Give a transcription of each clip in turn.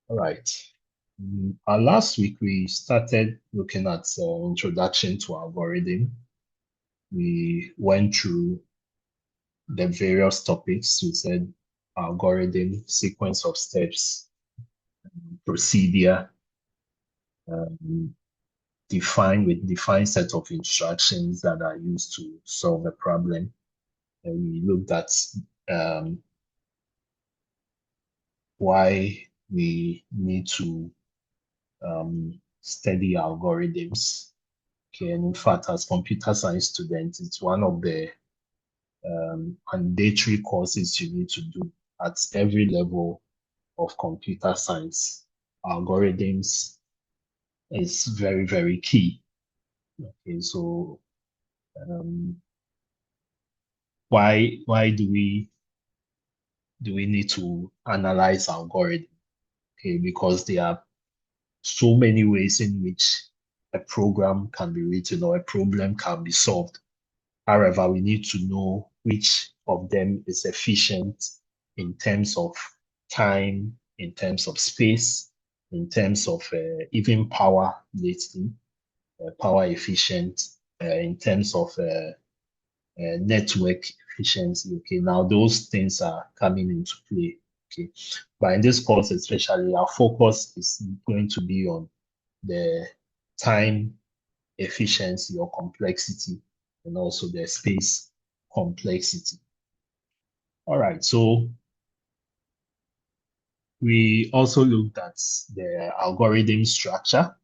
All right. Last week we started looking at introduction to algorithm. We went through the various topics. We said algorithm, sequence of steps, procedure, um, defined set of instructions that are used to solve a problem. And we looked at um, why we need to study algorithms. Okay, and in fact, as computer science students, it's one of the mandatory courses you need to do at every level of computer science. Algorithms is very, very key. Okay, so um, why do we need to analyze algorithm? Okay, because there are so many ways in which a program can be written or a problem can be solved. However, we need to know which of them is efficient in terms of time, in terms of space, in terms of even power lately, power efficient, in terms of network efficiency. Okay, now those things are coming into play. Okay, but in this course, especially, our focus is going to be on the time efficiency or complexity, and also the space complexity. All right, so we also looked at the algorithm structure,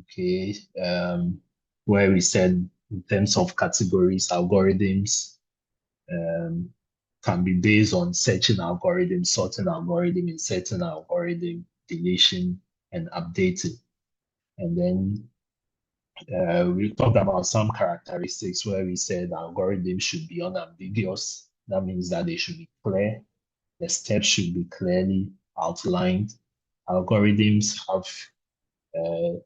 okay, where we said in terms of categories, algorithms um, can be based on searching algorithm, sorting algorithm, inserting algorithm, deletion, and updating. And then we talked about some characteristics where we said algorithms should be unambiguous. That means that they should be clear. The steps should be clearly outlined. Algorithms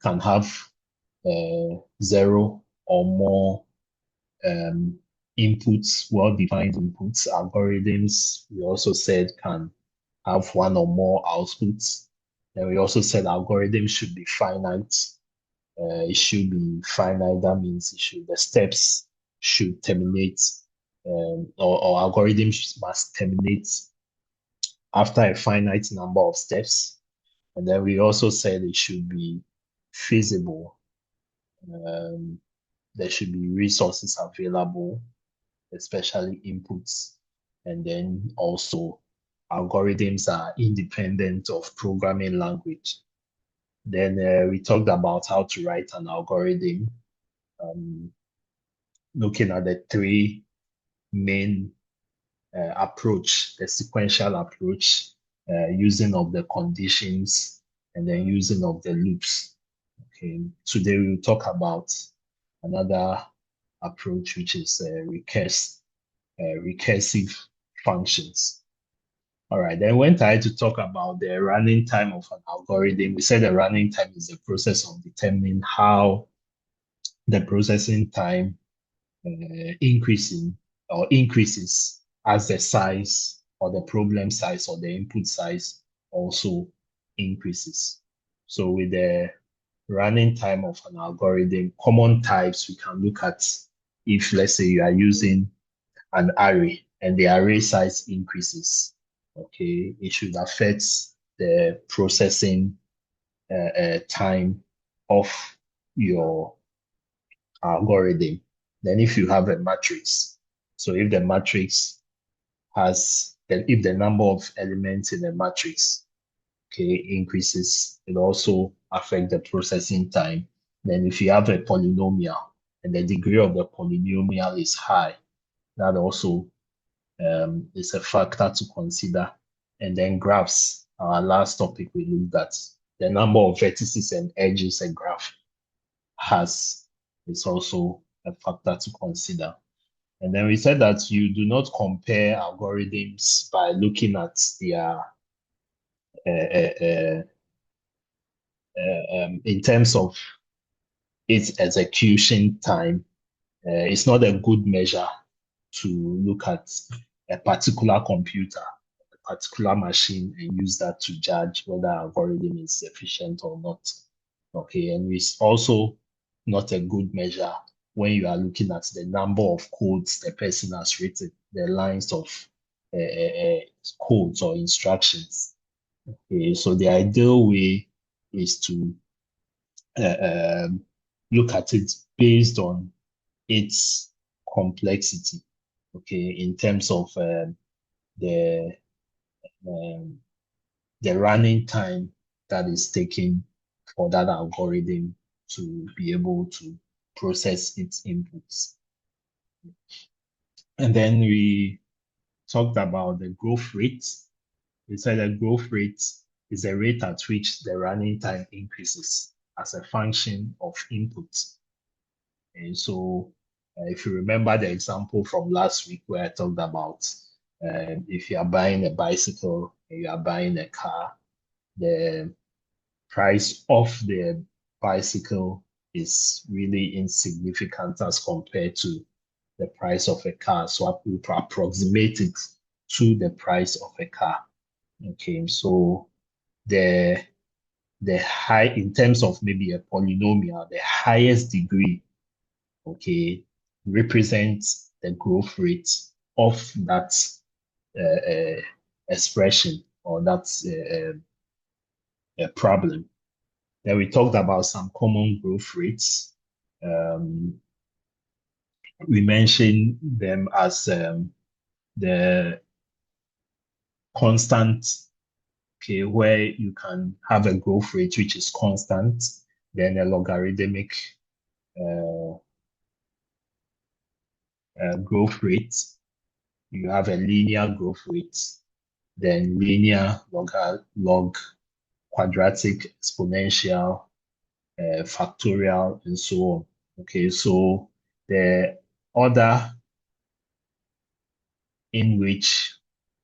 can have zero or more um, inputs, well-defined inputs. Algorithms, we also said, can have one or more outputs. And we also said algorithms should be finite. It should be finite. That means the steps should terminate, or algorithms must terminate after a finite number of steps. And then we also said it should be feasible. Um, there should be resources available, especially inputs. And then also algorithms are independent of programming language. Then we talked about how to write an algorithm, um, looking at the three main approach, the sequential approach, using of the conditions, and then using of the loops. Okay, today we'll talk about another approach, which is recursive functions. All right, then went ahead to talk about the running time of an algorithm. We said the running time is the process of determining how the processing time increasing or increases as the size or the problem size or the input size also increases. So with the running time of an algorithm, common types we can look at if let's say you are using an array and the array size increases, okay, it should affect the processing time of your algorithm. Then if you have a matrix, so if the matrix has, then if the number of elements in the matrix, okay, increases, it also affect the processing time. Then if you have a polynomial and the degree of the polynomial is high, that also is a factor to consider. And then graphs, our last topic we looked at, the number of vertices and edges a graph has is also a factor to consider. And then we said that you do not compare algorithms by looking at their in terms of its execution time. It's not a good measure to look at a particular computer, a particular machine and use that to judge whether algorithm is efficient or not. Okay, and it's also not a good measure when you are looking at the number of codes the person has written, the lines of codes or instructions. Okay, so the ideal way is to look at it based on its complexity. Okay, in terms of the um, the running time that is taken for that algorithm to be able to process its inputs. And then we talked about the growth rate. We said the growth rate is the rate at which the running time increases as a function of input. And so if you remember the example from last week where I talked about if you are buying a bicycle and you are buying a car, the price of the bicycle is really insignificant as compared to the price of a car. So we approximate it to the price of a car. Okay, so the high in terms of maybe a polynomial, the highest degree, okay, represents the growth rate of that expression or that problem. Then we talked about some common growth rates. We mentioned them as the constant, okay, where you can have a growth rate which is constant, then a logarithmic growth rate. You have a linear growth rate, then linear, log, quadratic, exponential, factorial, and so on. Okay, so the order in which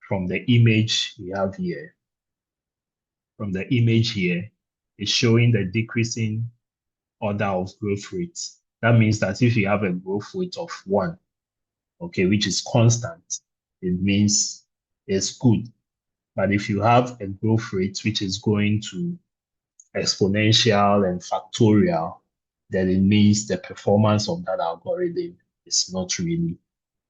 from the image we have here, from the image here, is showing the decreasing order of growth rates. That means that if you have a growth rate of 1, okay, which is constant, it means it's good. But if you have a growth rate which is going to exponential and factorial, then it means the performance of that algorithm is not really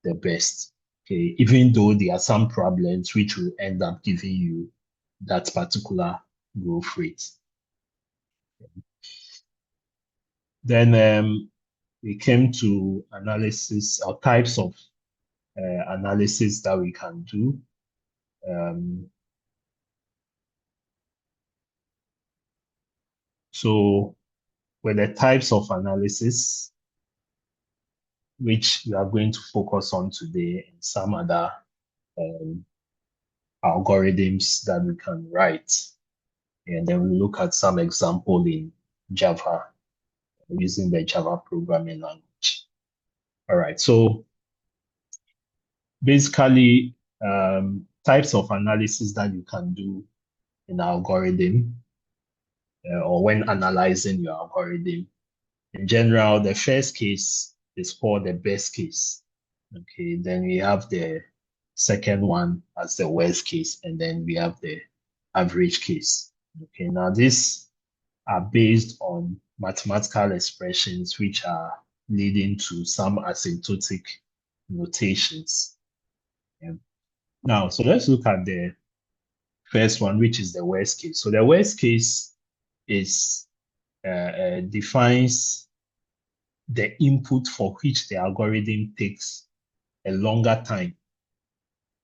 the best. Okay, even though there are some problems which will end up giving you that particular growth rate. Then we came to analysis or types of analysis that we can do. So with the types of analysis, which we are going to focus on today, and some other algorithms that we can write. And then we look at some example in Java using the Java programming language. All right, so basically types of analysis that you can do in algorithm or when analyzing your algorithm. In general, the first case is called the best case. Okay, then we have the second one as the worst case, and then we have the average case. Okay, now these are based on mathematical expressions which are leading to some asymptotic notations. Now, so let's look at the first one, which is the worst case. So the worst case is defines the input for which the algorithm takes a longer time.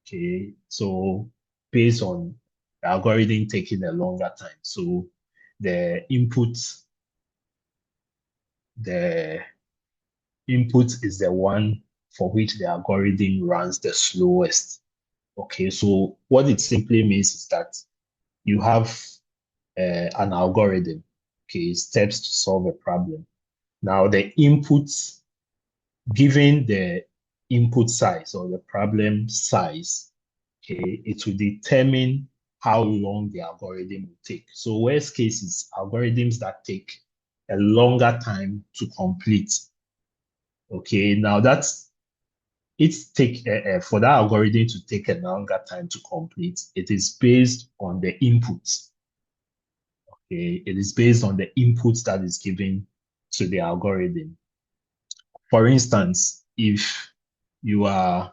Okay, so based on the algorithm taking a longer time. So the input is the one for which the algorithm runs the slowest. Okay, so what it simply means is that you have an algorithm, okay, steps to solve a problem. Now the inputs, given the input size or the problem size, okay, it will determine how long the algorithm will take. So worst case is algorithms that take a longer time to complete. Okay, now that's for that algorithm to take a longer time to complete, it is based on the inputs. Okay, it is based on the inputs that is given to the algorithm. For instance, if you are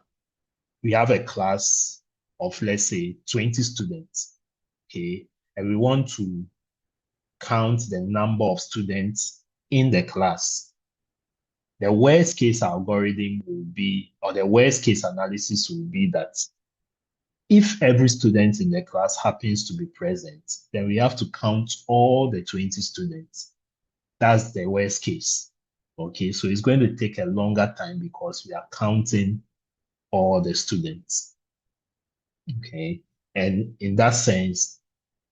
we have a class of, let's say, 20 students, okay, and we want to count the number of students in the class. The worst case algorithm will be, or the worst case analysis will be that if every student in the class happens to be present, then we have to count all the 20 students. That's the worst case. Okay, so it's going to take a longer time because we are counting all the students. Okay, and in that sense,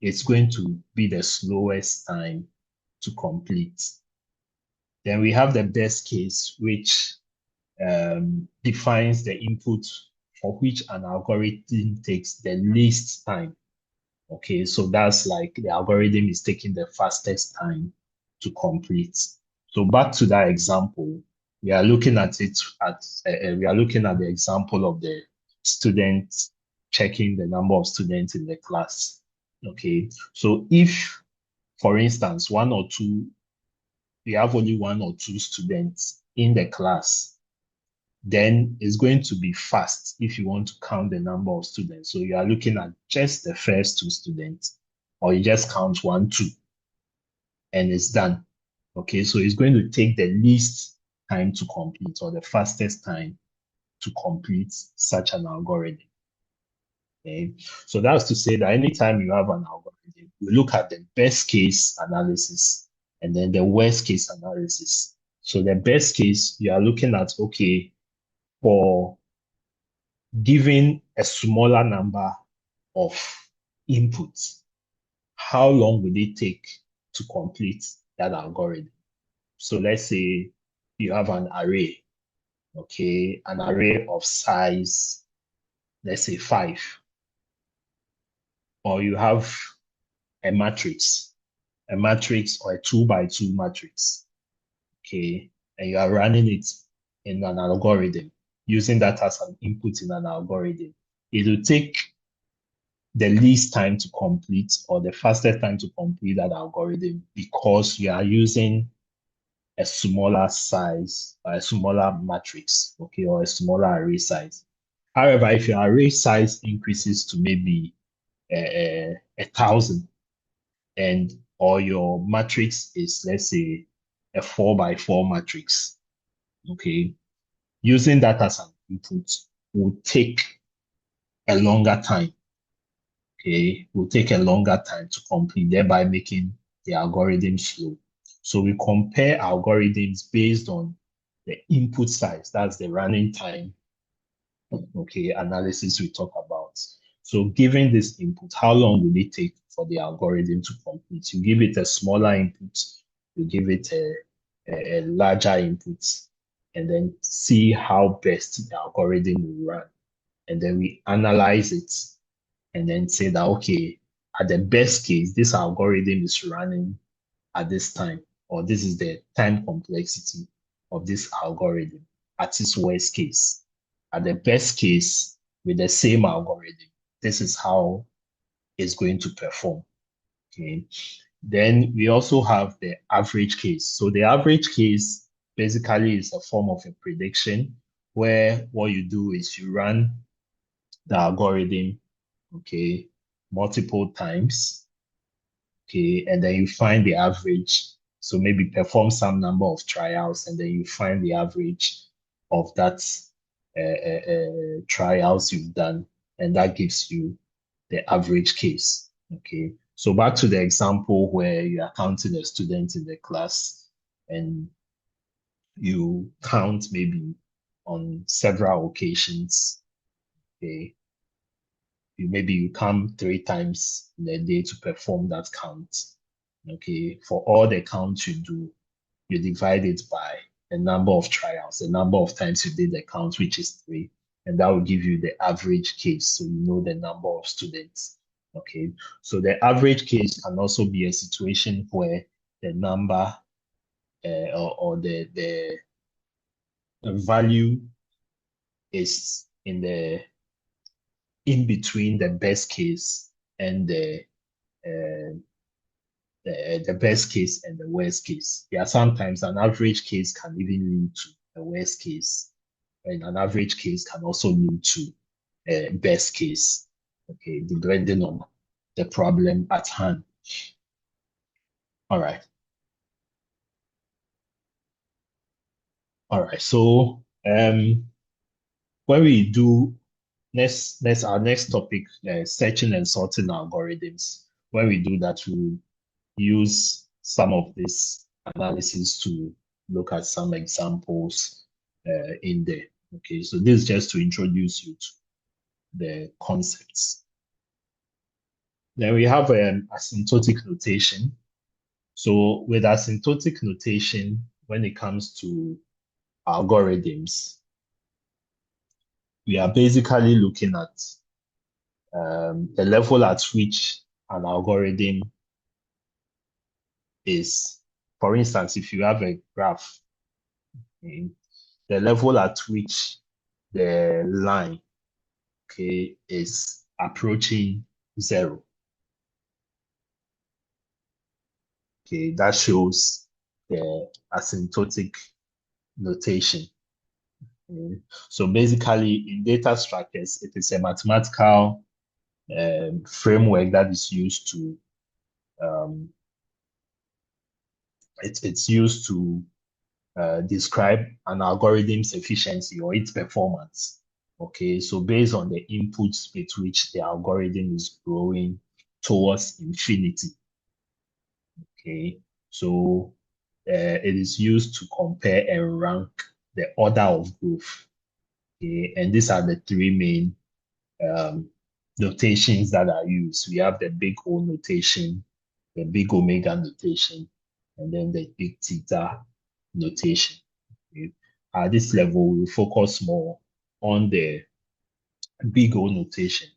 it's going to be the slowest time to complete. Then we have the best case, which defines the input for which an algorithm takes the least time. Okay, so that's like the algorithm is taking the fastest time to complete. So back to that example, we are looking at we are looking at the example of the students checking the number of students in the class. Okay, so if, for instance, we have only one or two students in the class, then it's going to be fast if you want to count the number of students. So you are looking at just the first two students, or you just count 1, 2, and it's done. Okay, so it's going to take the least time to complete, or the fastest time to complete such an algorithm. Okay, so that's to say that anytime you have an algorithm, you look at the best case analysis and then the worst case analysis. So the best case, you are looking at, okay, for given a smaller number of inputs, how long will it take to complete that algorithm? So let's say you have an array, okay, an array of size, let's say 5, or you have a matrix or a 2 by 2 matrix, okay, and you are running it in an algorithm, using that as an input in an algorithm. It will take the least time to complete, or the fastest time to complete that algorithm, because you are using a smaller size, or a smaller matrix, okay, or a smaller array size. However, if your array size increases to maybe 1,000, and or your matrix is, let's say, a 4 by 4 matrix, okay, using that as an input will take a longer time. Okay, will take a longer time to complete, thereby making the algorithm slow. So we compare algorithms based on the input size, that's the running time, okay, analysis we talk about. So given this input, how long will it take for the algorithm to complete? You give it a smaller input, you give it a larger input, and then see how best the algorithm will run. And then we analyze it and then say that, okay, at the best case, this algorithm is running at this time, or this is the time complexity of this algorithm at its worst case. At the best case, with the same algorithm, this is how it's going to perform. Okay. Then we also have the average case. So the average case basically is a form of a prediction where what you do is you run the algorithm, okay, multiple times, okay, and then you find the average. So maybe perform some number of trials, and then you find the average of that trials you've done, and that gives you the average case. Okay, so back to the example where you are counting the students in the class, and you count maybe on several occasions. Okay, maybe you come 3 times in a day to perform that count. Okay, for all the counts you do, you divide it by the number of trials, the number of times you did the count, which is 3, and that will give you the average case. So you know the number of students. Okay, so the average case can also be a situation where the number or the value is in between the best case and uh, the best case and the worst case. Yeah, sometimes an average case can even lead to a worst case, and an average case can also lead to a best case. Okay, depending on the problem at hand. All right. All right. So when we do next our next topic, searching and sorting algorithms. When we do that, we use some of this analysis to look at some examples in there. Okay, so this is just to introduce you to the concepts. Then we have asymptotic notation. So with asymptotic notation, when it comes to algorithms, we are basically looking at the level at which an algorithm is, for instance, if you have a graph, the level at which the line, okay, is approaching zero. Okay, that shows the asymptotic notation. So basically, in data structures, it is a mathematical framework that is used to it's used to describe an algorithm's efficiency or its performance. Okay, so based on the inputs with which the algorithm is growing towards infinity. Okay, so it is used to compare and rank the order of growth. Okay, and these are the three main um, notations that are used. We have the big O notation, the big omega notation, and then the big theta notation. Okay. At this level, we focus more on the big O notation.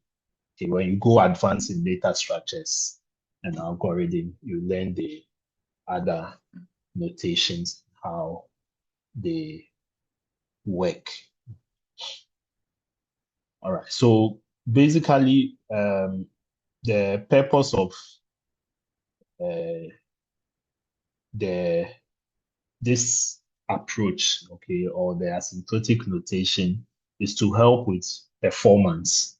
Okay, when you go advanced in data structures and algorithm, you learn the other notations, how they work. All right. So basically, the purpose of uh, the this approach, okay, or the asymptotic notation is to help with performance,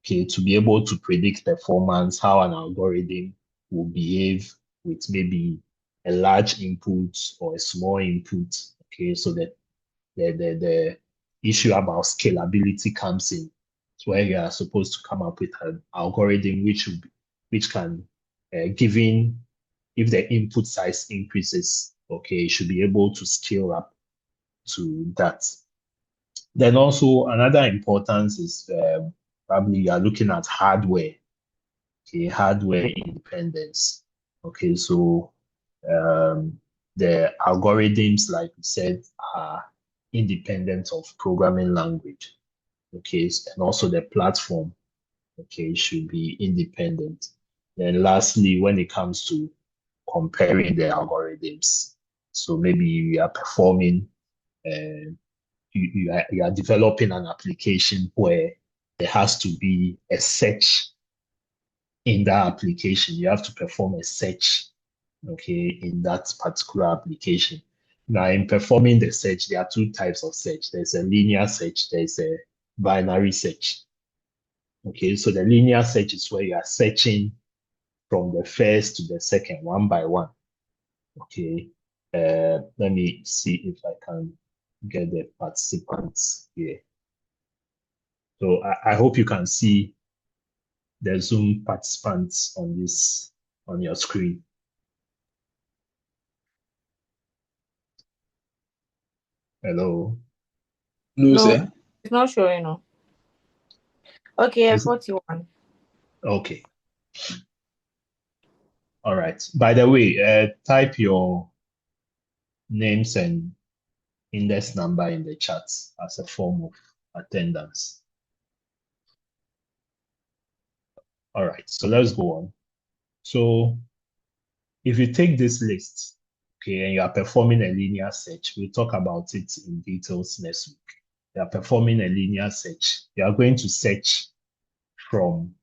okay, to be able to predict performance, how an algorithm will behave with maybe a large input or a small input, okay, so that the issue about scalability comes in. It's where you are supposed to come up with an algorithm which can, given if the input size increases, okay, you should be able to scale up to that. Then also another importance is probably you are looking at hardware, okay, hardware independence. Okay, so the algorithms, like we said, are independent of programming language. Okay, and also the platform, okay, should be independent. Then lastly, when it comes to comparing the algorithms, so maybe you are performing, you are developing an application where there has to be a search in that application. You have to perform a search, okay, in that particular application. Now, in performing the search, there are two types of search. There's a linear search, there's a binary search. Okay, so the linear search is where you are searching from the first to the second, one by one. Okay, let me see if I can get the participants here. So I hope you can see the Zoom participants on this on your screen. Hello. No, No, sir. it's not showing. No. Okay, Is it? 41. Okay. All right. By the way, type your names and index number in the chat as a form of attendance. All right. So let's go on. So if you take this list, okay, and you are performing a linear search, we'll talk about it in details next week. you are performing a linear search. You are going to search from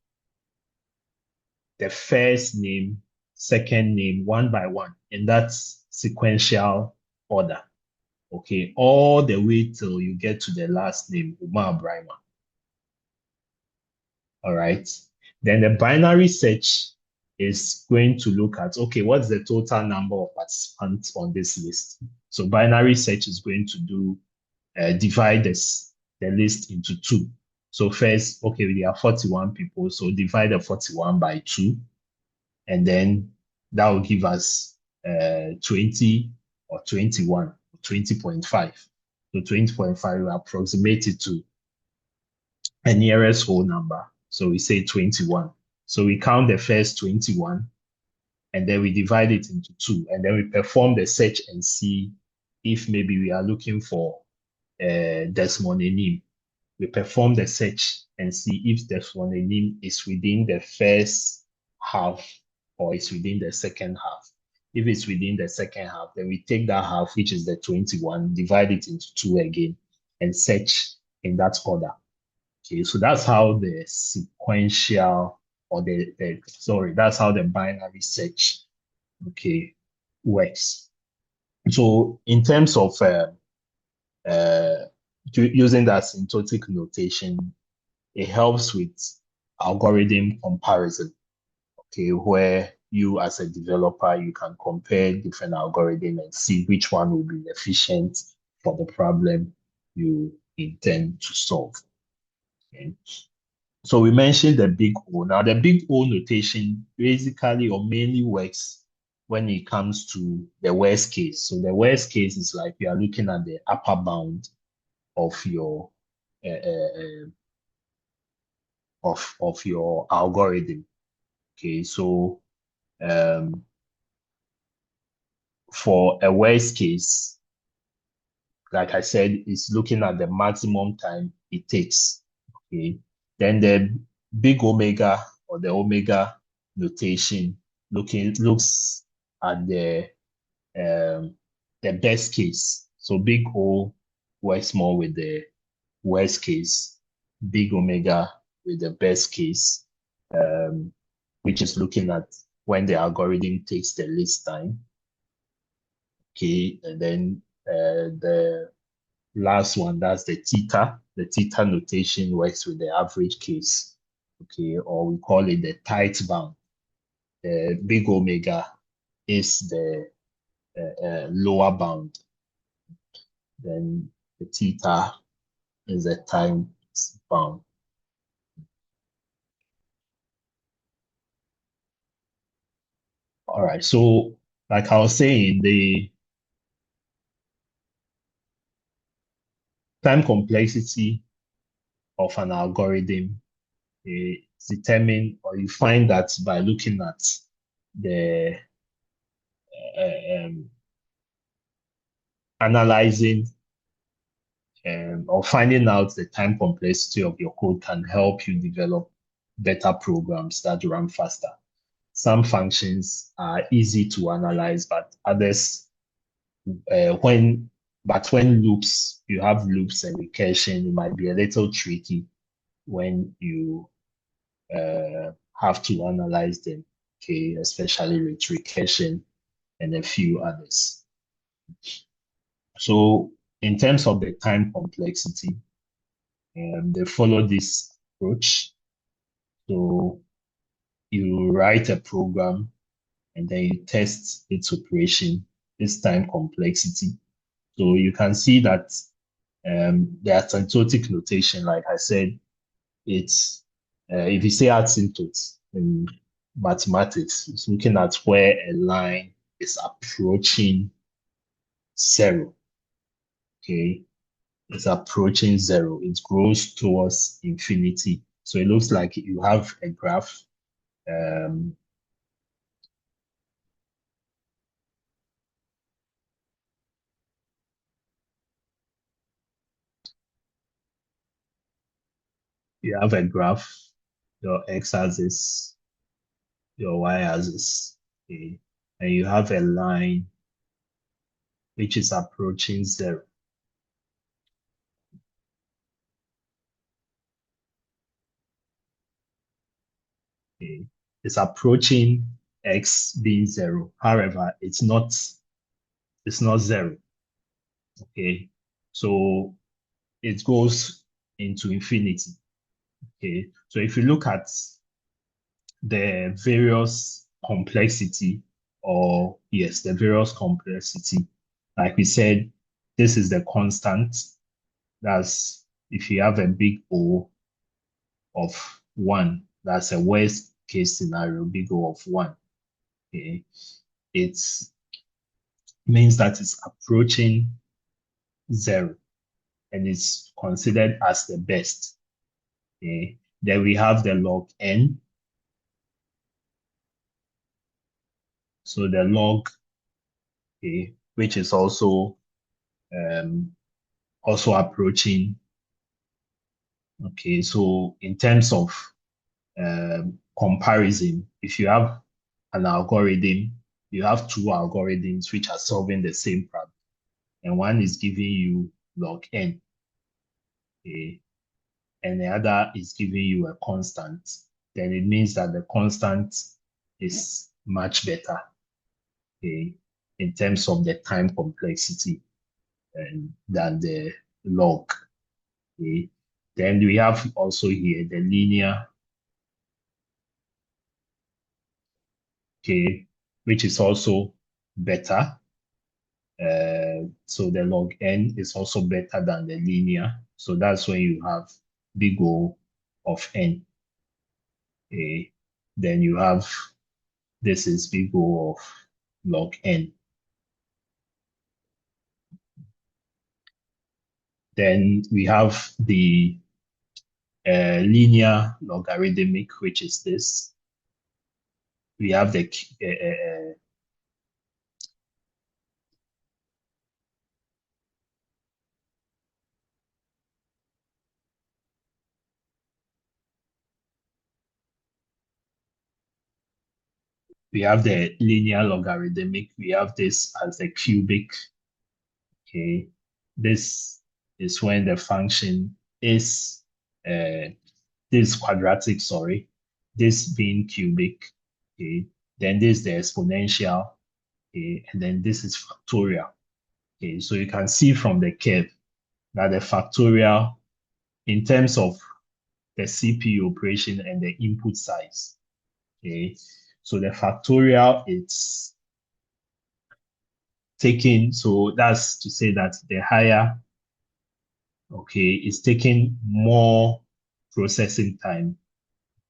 the first name, second name, one by one, and that's sequential order. Okay, all the way till you get to the last name, Umar Brahma. All right. Then the binary search is going to look at, okay, what's the total number of participants on this list? So binary search is going to do divide the list into two. So first, okay, there are 41 people, so divide the 41 by 2, and then that will give us 20 or 21 or 20.5. So 20.5 will approximate it to a nearest whole number. So we say 21. So we count the first 21, and then we divide it into 2, and then we perform the search and see if maybe we are looking for Desmond Enim. We perform the search and see if Desmond Enim is within the first half or is within the second half. If it's within the second half, then we take that half, which is the 21, divide it into 2 again, and search in that order. Okay, so that's how the sequential or that's how the binary search, okay, works. So in terms of using that asymptotic notation, it helps with algorithm comparison, okay, where you as a developer, you can compare different algorithms and see which one will be efficient for the problem you intend to solve. Okay. So we mentioned the big O. Now, the big O notation basically or mainly works when it comes to the worst case. So the worst case is like you are looking at the upper bound of your of your algorithm. Okay, so for a worst case, like I said, it's looking at the maximum time it takes. Okay, then the big omega or the omega notation looks at the best case. So big O works more with the worst case, big omega with the best case, which is looking at when the algorithm takes the least time. Okay, and then the last one, that's the theta. The theta notation works with the average case, okay, or we call it the tight bound. The big omega is the lower bound. Then the theta is the time bound. All right, so like I was saying, the time complexity of an algorithm is determined, or you find that by looking at the analyzing or finding out the time complexity of your code can help you develop better programs that run faster. Some functions are easy to analyze, but others, when you have loops and recursion, it might be a little tricky when you have to analyze them, okay, especially with recursion and a few others. So in terms of the time complexity, they follow this approach. So you write a program and then you test its operation, its time complexity. So you can see that the asymptotic notation, like I said, it's if you say asymptote in mathematics, it's looking at where a line is approaching 0. Okay, it's approaching 0. It grows towards infinity. So it looks like you have a graph. You have a graph, your x-axis, your y-axis, okay, and you have a line which is approaching 0. is approaching x being 0. However, it's not 0. Okay, so it goes into infinity. Okay, so if you look at the various complexity, or yes, the various complexity, like we said, this is the constant. That's if you have a big O of 1, that's a worst case scenario, big O of 1. Okay, it means that it's approaching 0 and it's considered as the best. Okay, then we have the log n. So the log, okay, which is also approaching. Okay, so in terms of comparison, if you have an algorithm, you have two algorithms which are solving the same problem, and one is giving you log n, okay, and the other is giving you a constant, then it means that the constant is much better, okay, in terms of the time complexity than the log. Okay. Then we have also here the linear, okay, which is also better. So the log n is also better than the linear. So that's when you have big O of n. Okay. Then you have, this is big O of log n. Then we have the linear logarithmic, which is this. We have the linear logarithmic. We have this as the cubic. Okay, this is when the function is this quadratic, sorry, this being cubic. Okay, then this is the exponential. Okay, and then this is factorial. Okay, so you can see from the curve that the factorial, in terms of the CPU operation and the input size. Okay, so the factorial, it's taking, so that's to say that the higher, okay, is taking more processing time,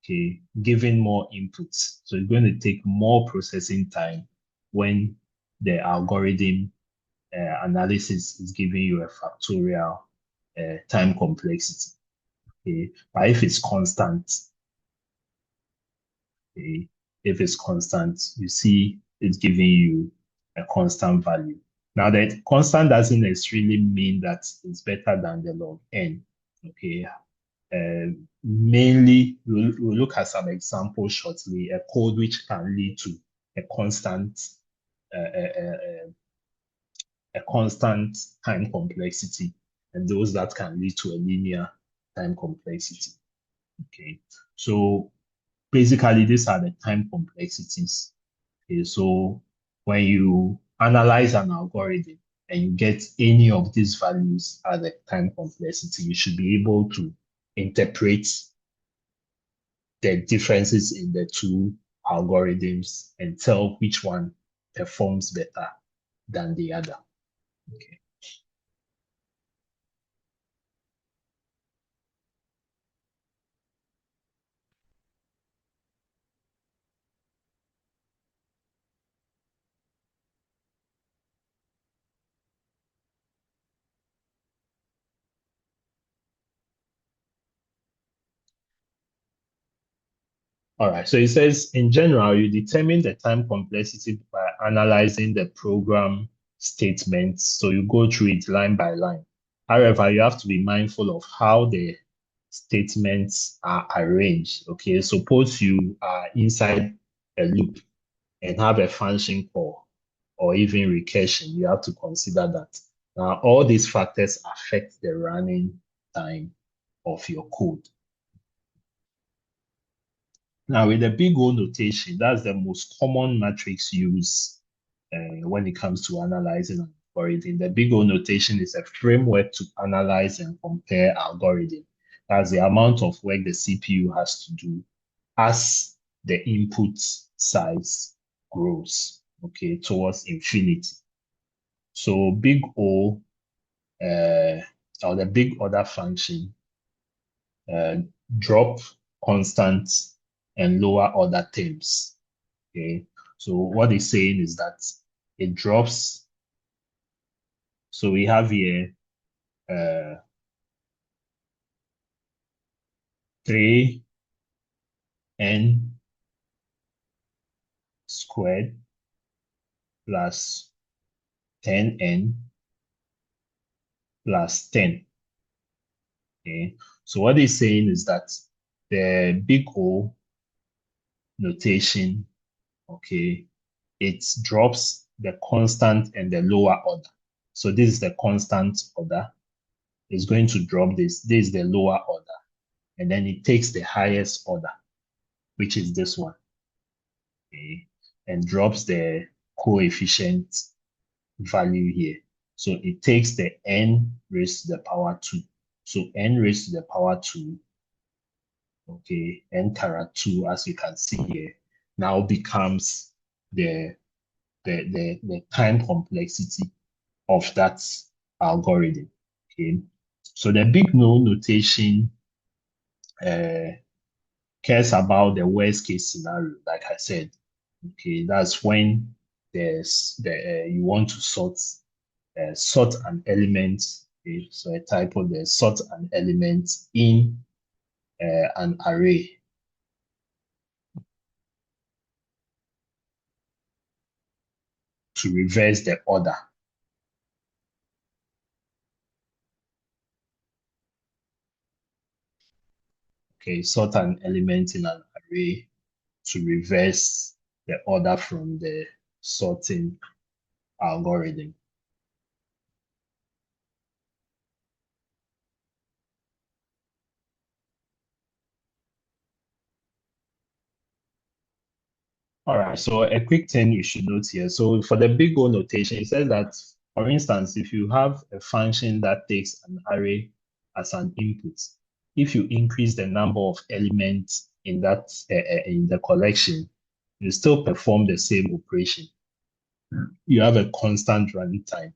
okay, giving more inputs. So it's going to take more processing time when the algorithm analysis is giving you a factorial time complexity. Okay, but if it's constant, okay, if it's constant, you see it's giving you a constant value. Now, that constant doesn't necessarily mean that it's better than the log n. Okay. Mainly, we'll look at some examples shortly, a code which can lead to a constant, a constant time complexity, and those that can lead to a linear time complexity. Okay. So basically, these are the time complexities. Okay, so when you analyze an algorithm and you get any of these values as a time complexity, you should be able to interpret the differences in the two algorithms and tell which one performs better than the other. Okay. All right, so it says, in general, you determine the time complexity by analyzing the program statements. So you go through it line by line. However, you have to be mindful of how the statements are arranged. Okay, suppose you are inside a loop and have a function call or even recursion, you have to consider that. Now, all these factors affect the running time of your code. Now, with the big O notation, that's the most common matrix used when it comes to analyzing an algorithm. The big O notation is a framework to analyze and compare algorithm. That's the amount of work the CPU has to do as the input size grows, okay, towards infinity. So big O, or the big order function, uh, drop constant and lower order terms. Okay, so what it's saying is that it drops. So we have here 3n squared plus 10n plus 10. Okay, so what it's saying is that the big O notation, okay, it drops the constant and the lower order. So this is the constant order. It's going to drop this. This is the lower order. And then it takes the highest order, which is this one, okay, and drops the coefficient value here. So it takes the n raised to the power 2. So n raised to the power 2, okay, n carat 2, as you can see here, now becomes the the time complexity of that algorithm. Okay, so the big no notation cares about the worst case scenario, like I said. Okay, that's when there's you want to sort an element. Okay, so a typo there, sort an element in an array to reverse the order. Okay, sort an element in an array to reverse the order from the sorting algorithm. All right, so a quick thing you should note here. So for the big O notation, it says that, for instance, if you have a function that takes an array as an input, if you increase the number of elements in that in the collection, you still perform the same operation. You have a constant running time.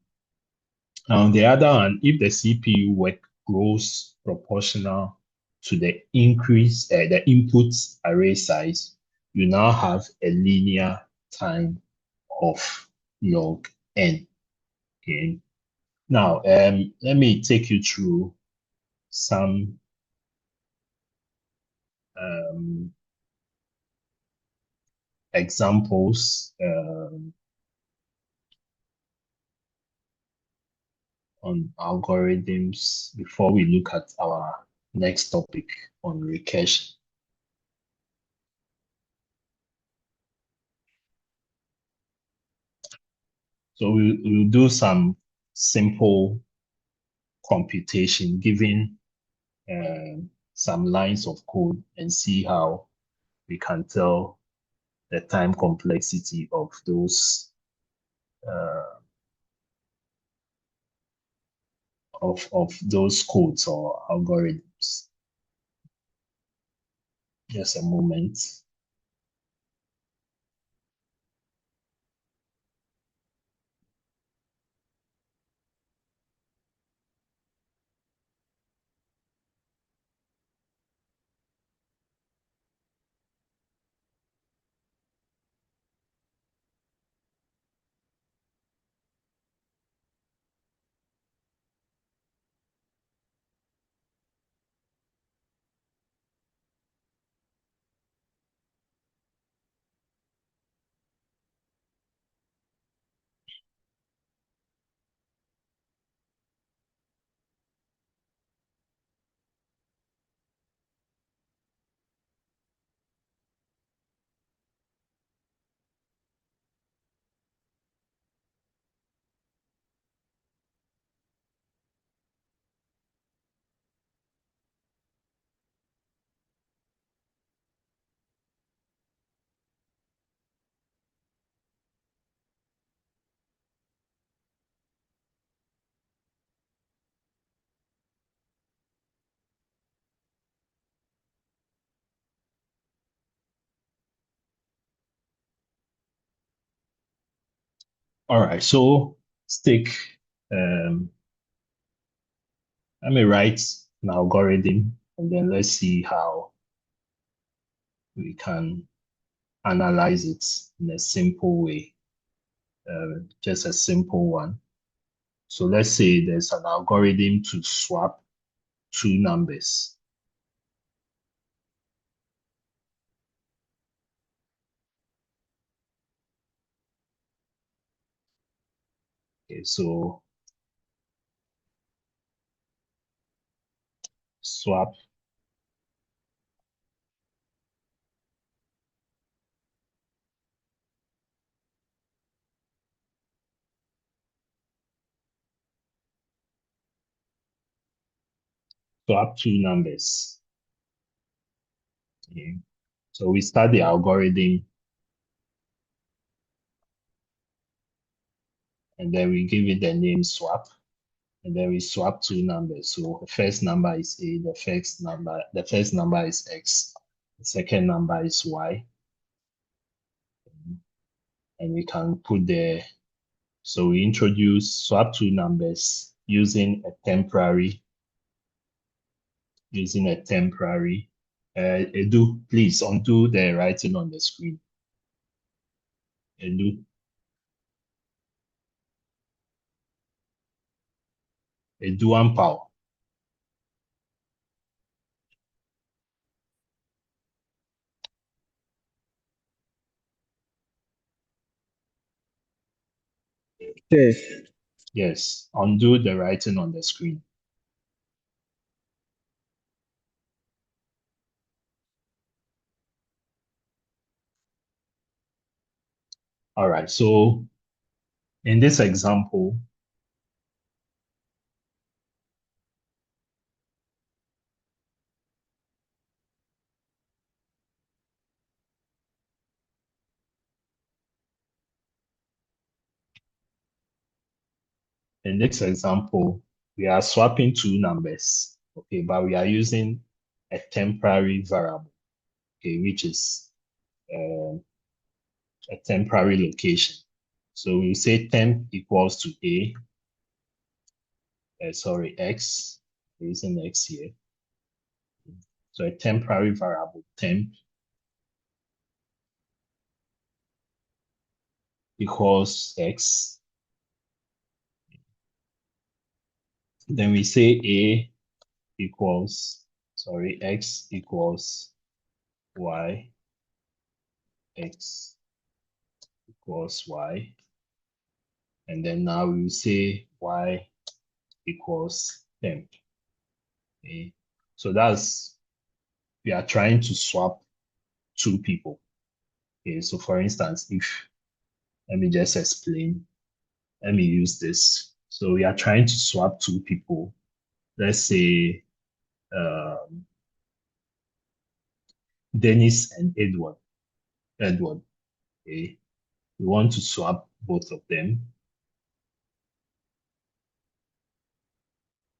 On the other hand, if the CPU work grows proportional to the increase, the input array size, you now have a linear time of log n. Okay. Now, let me take you through some um, examples on algorithms before we look at our next topic on recursion. So we'll do some simple computation given some lines of code and see how we can tell the time complexity of those uh, of those codes or algorithms. Just a moment. All right, so stick. Um, Let me write an algorithm, and then let's see how we can analyze it in a simple way, just a simple one. So let's say there's an algorithm to swap two numbers. Okay, so swap two numbers. Okay. So we start the algorithm, and then we give it the name swap, and then we swap two numbers. So the first number is A, the first number is X, the second number is Y, and we can put the, so we introduce swap two numbers using a temporary, Edu, please undo the writing on the screen. Edu Ampao. Yes. Yes, undo the writing on the screen. All right, so in this example, we are swapping two numbers, okay, but we are using a temporary variable, okay, which is a temporary location. So we say temp equals to X, we're using X here. So a temporary variable, temp equals X. Then we say X equals Y, X equals Y. And then now we will say Y equals temp. Okay. So we are trying to swap two people. Okay, so for instance, let me just explain, let me use this. So we are trying to swap two people. Let's say Dennis and Edward. Okay. We want to swap both of them.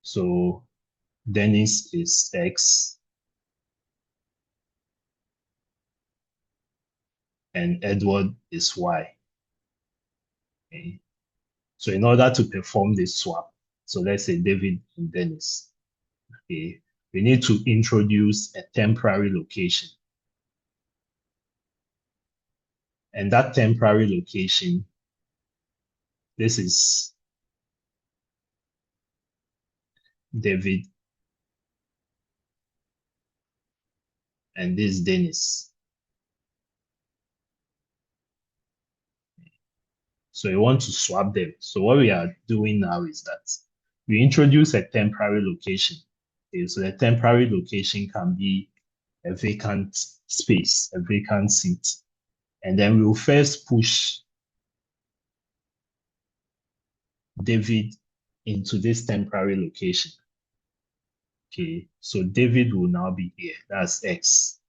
So Dennis is X and Edward is Y. Okay. So in order to perform this swap, so let's say David and Dennis, okay, we need to introduce a temporary location. And that temporary location, this is David and this is Dennis. So you want to swap them. So what we are doing now is that we introduce a temporary location. Okay, so the temporary location can be a vacant space, a vacant seat. And then we will first push David into this temporary location. Okay, so David will now be here. That's X.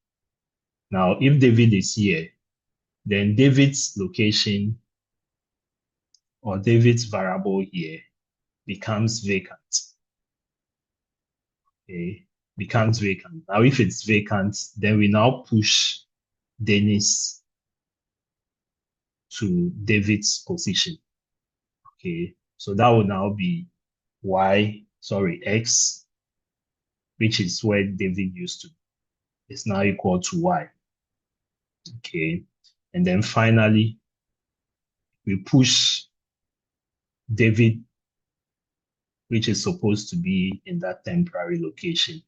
Now, if David is here, then David's location or David's variable here becomes vacant. Okay, becomes vacant. Now, if it's vacant, then we now push Dennis to David's position. Okay, so that will now be x, which is where David used to, is now equal to y. Okay, and then finally, we push David, which is supposed to be in that temporary location.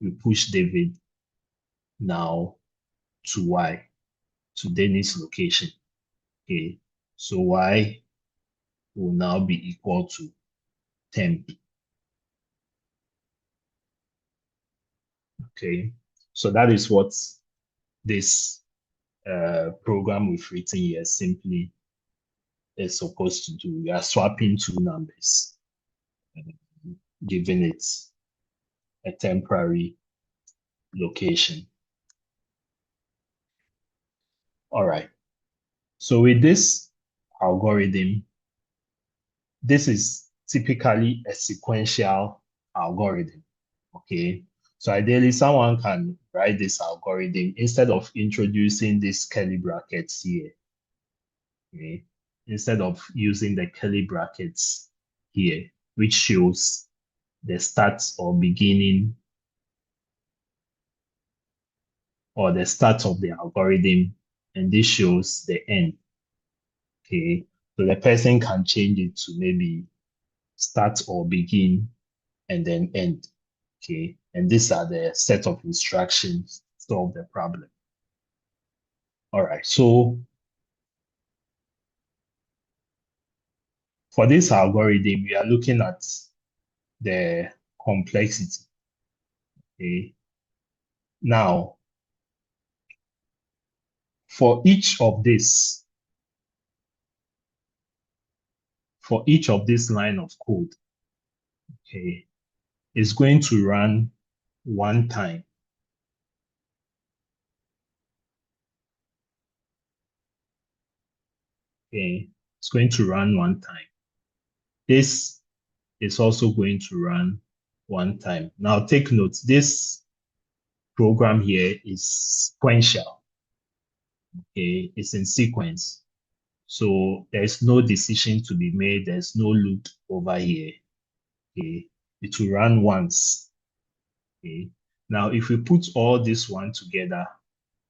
We push David now to y, to Dennis' location. Okay, so y will now be equal to temp. Okay, so that is what this program we've written here simply is supposed to do. We are swapping two numbers, giving it a temporary location. All right. So with this algorithm, this is typically a sequential algorithm. Okay. So ideally, someone can write this algorithm instead of introducing these curly brackets here. Okay. Instead of using the curly brackets here, which shows the start or beginning or the start of the algorithm, and this shows the end. Okay, so the person can change it to maybe start or begin and then end. Okay, and these are the set of instructions to solve the problem. All right, so for this algorithm, we are looking at the complexity. Okay, now for each of this line of code, okay, is going to run one time. Okay, it's going to run one time. This is also going to run one time. Now take note, this program here is sequential. Okay, it's in sequence. So there's no decision to be made. There's no loop over here. Okay, it will run once. Okay, now if we put all this one together,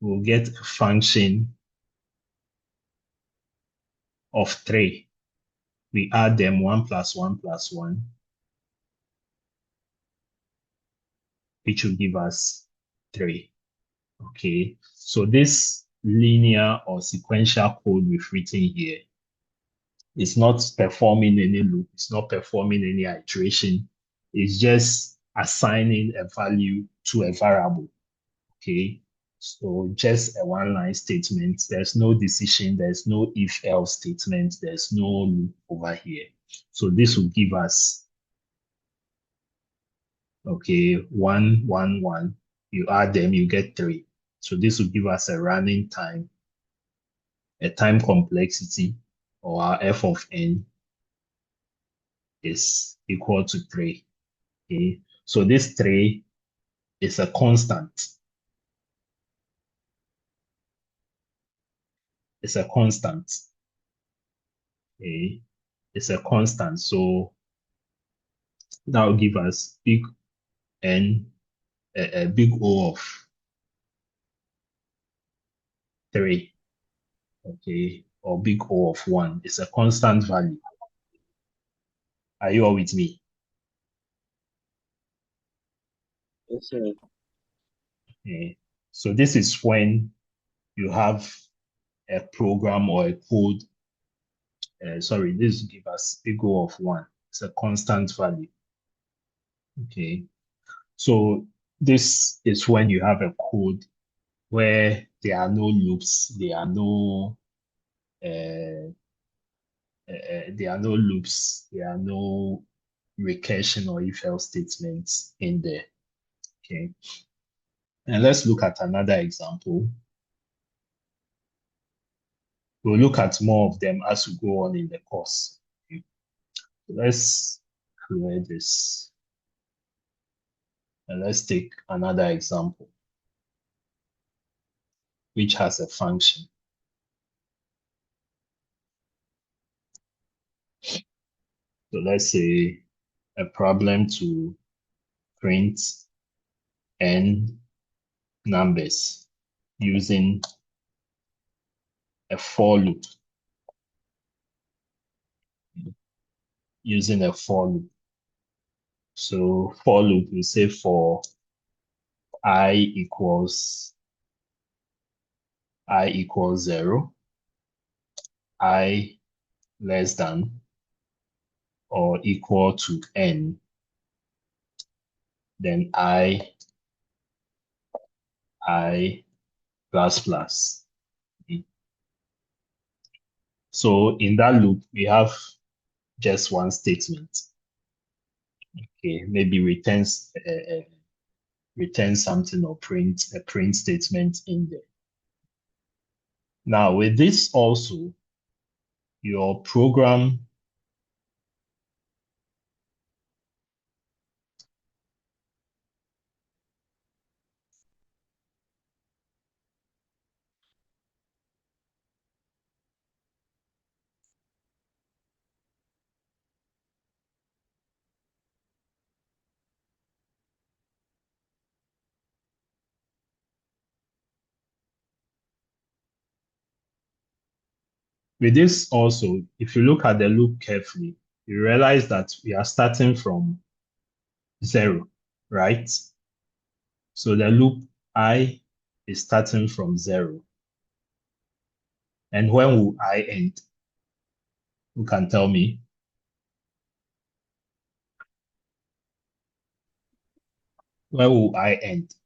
we'll get a function of 3. We add them 1 plus 1 plus 1, which will give us 3. Okay, so this linear or sequential code we've written here is not performing any loop, it's not performing any iteration, it's just assigning a value to a variable. Okay, so just a one-line statement. There's no decision, there's no if-else statement, there's no loop over here. So this will give us, okay, 1, 1, 1. You add them, you get 3. So this will give us a running time, a time complexity, or our f of n is equal to 3. Okay, so this 3 is a constant. It's a constant. Okay, it's a constant. So that will give us big N, a big O of 3. Okay, or big O of 1. It's a constant value. Are you all with me? Yes, sir. Okay. So this is when you have a program or a code. Sorry, this will give us big O of 1. It's a constant value. Okay. So this is when you have a code where there are no loops, there are no recursion or if-else statements in there. Okay. And let's look at another example. We'll look at more of them as we go on in the course. Okay. Let's clear this. And let's take another example, which has a function. So let's say a problem to print n numbers using a for loop. Using a for loop. So for loop, we say for I equals 0, I less than or equal to n, then I plus plus. So in that loop, we have just one statement. Okay, maybe returns something or print a print statement in there. Now with this also, your program with this also, if you look at the loop carefully, you realize that we are starting from 0, right? So the loop I is starting from 0. And when will I end? Who can tell me? When will I end?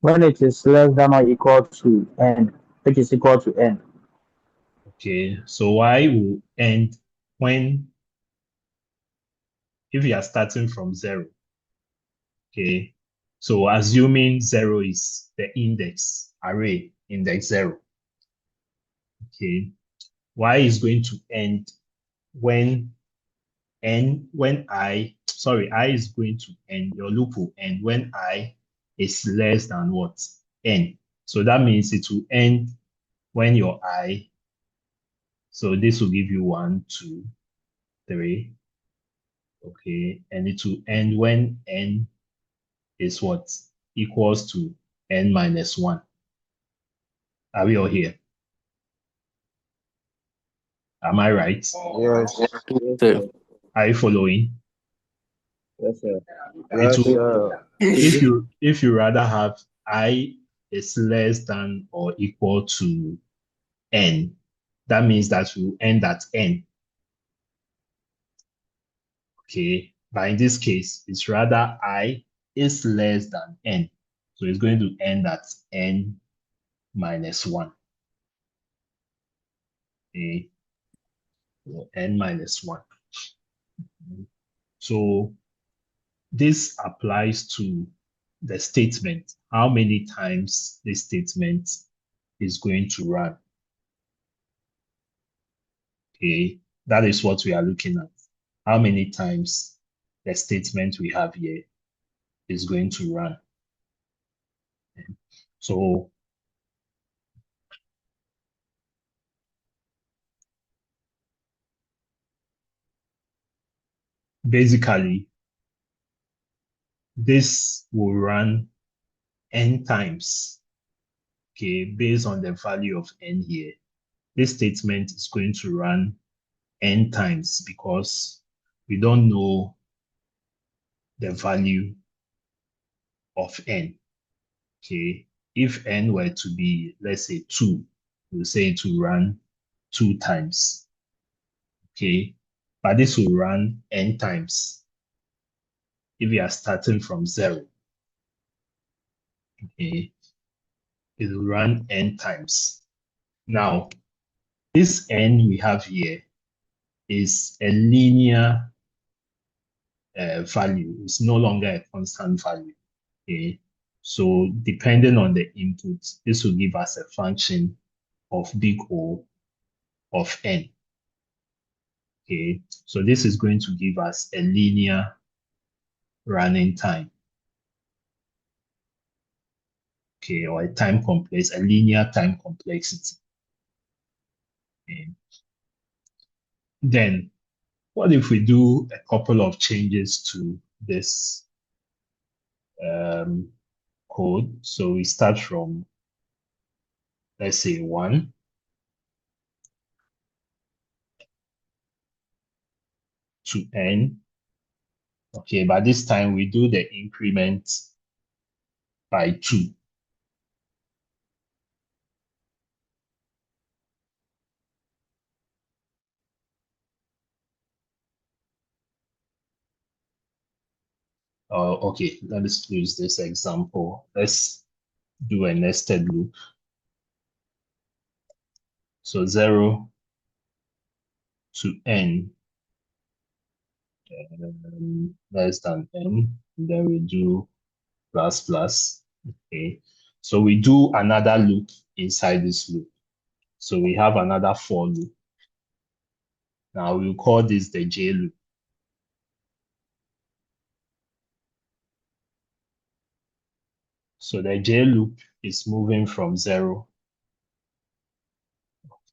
When it is less than or equal to n, which is equal to n. Okay, so I will end when, if you are starting from 0. Okay, so assuming 0 is the index array, index 0. Okay, y is going to end when I is going to end, your loop will end when I is less than what? N. So that means it will end when your I, so this will give you 1, 2, 3. Okay, and it will end when N is what? Equals to N minus 1. Are we all here? Am I right? Yes. Yes, sir. Are you following? Yes, sir. It Yes, will, sir. if you rather have I is less than or equal to N, that means that we end at N. Okay, but in this case, it's rather I is less than N. So it's going to end at N minus 1. Okay, so N minus 1. So this applies to the statement, how many times this statement is going to run. Okay, that is what we are looking at. How many times the statement we have here is going to run. Okay. So basically, this will run n times, okay, based on the value of n here. This statement is going to run n times because we don't know the value of n. Okay, if n were to be, let's say 2, we'll say it will run 2 times. Okay, but this will run n times if we are starting from 0. Okay, it will run n times. Now, this n we have here is a linear value. It's no longer a constant value. Okay, so depending on the input, this will give us a function of big O of n. Okay, so this is going to give us a linear running time. Okay, or a linear time complexity. Okay. Then what if we do a couple of changes to this code? So we start from, let's say 1 to n. Okay, but this time we do the increment by 2. Okay, let's use this example. Let's do a nested loop. So 0 to n less than n, then we do plus plus. Okay, so we do another loop inside this loop. So we have another for loop. Now we'll call this the J loop. So the J loop is moving from 0.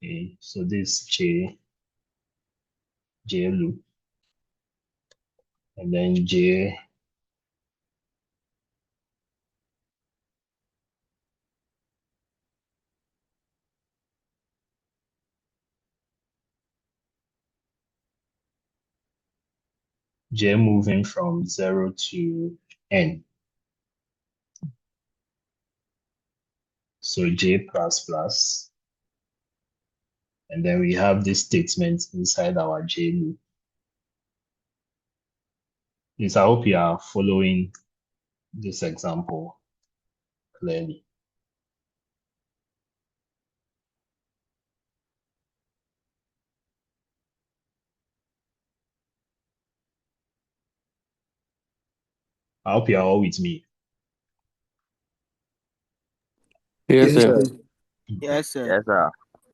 Okay, so this J loop, and then J moving from 0 to n. So J plus plus. And then we have this statement inside our J loop. Yes, I hope you are following this example clearly. I hope you are all with me. Yes, Yes, sir. sir. Yes, sir. Yes, sir.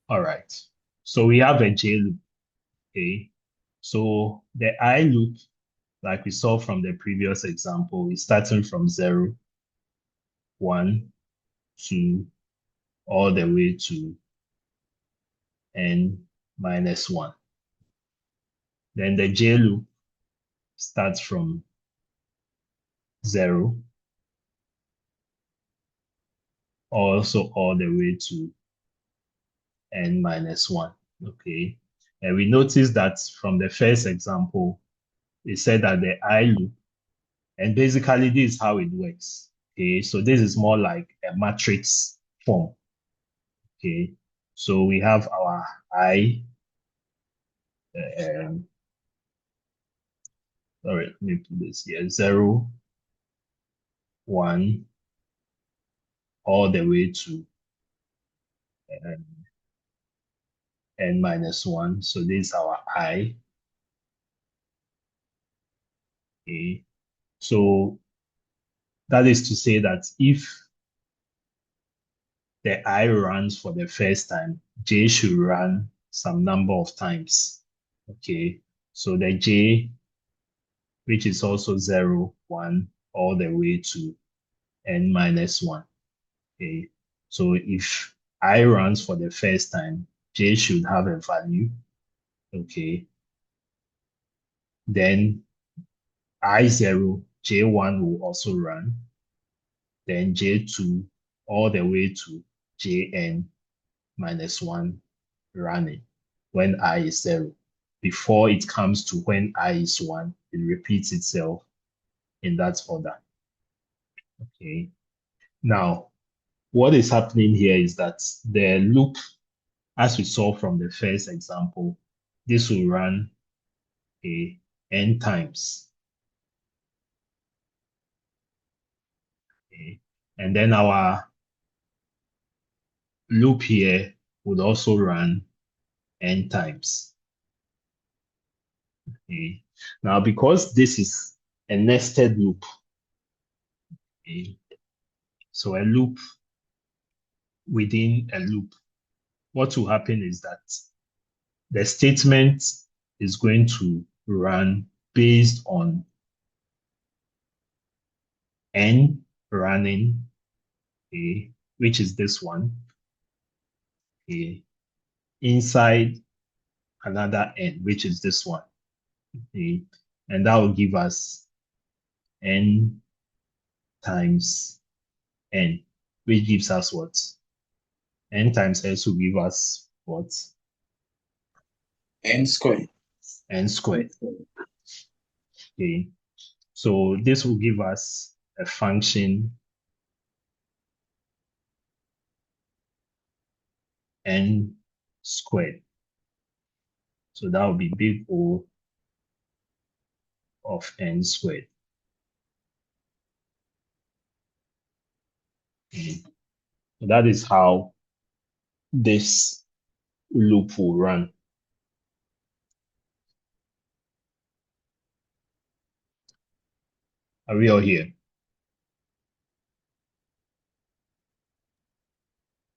All right. So we have a J loop. Okay. So the I loop, like we saw from the previous example, is starting from 0, 1, 2, all the way to n minus 1. Then the J loop starts from 0, also all the way to n minus 1. Okay. And we notice that from the first example, it said that the I loop, and basically this is how it works. Okay, so this is more like a matrix form. Okay, so we have our I. Sorry, let me put this here: 0, 1, all the way to n minus 1. So this is our I. Okay, so that is to say that if the I runs for the first time, J should run some number of times. Okay, so the J, which is also 0, 1, all the way to n minus 1. Okay, so if I runs for the first time, J should have a value. Okay, then I0, J1 will also run, then J2, all the way to Jn minus 1 running when I is 0. Before it comes to when I is 1, it repeats itself in that order. Okay. Now, what is happening here is that the loop, as we saw from the first example, this will run n times. Okay. And then our loop here would also run n times. Okay. Now, because this is a nested loop, okay, so a loop within a loop, what will happen is that the statement is going to run based on n running, okay, which is this one, okay, inside another n, which is this one. Okay, and that will give us n times n, which gives us what? N times s will give us what? N squared. N squared. Okay, so this will give us a function n squared. So that will be big O of n squared. Okay. So that is how this loop will run. Are we all here?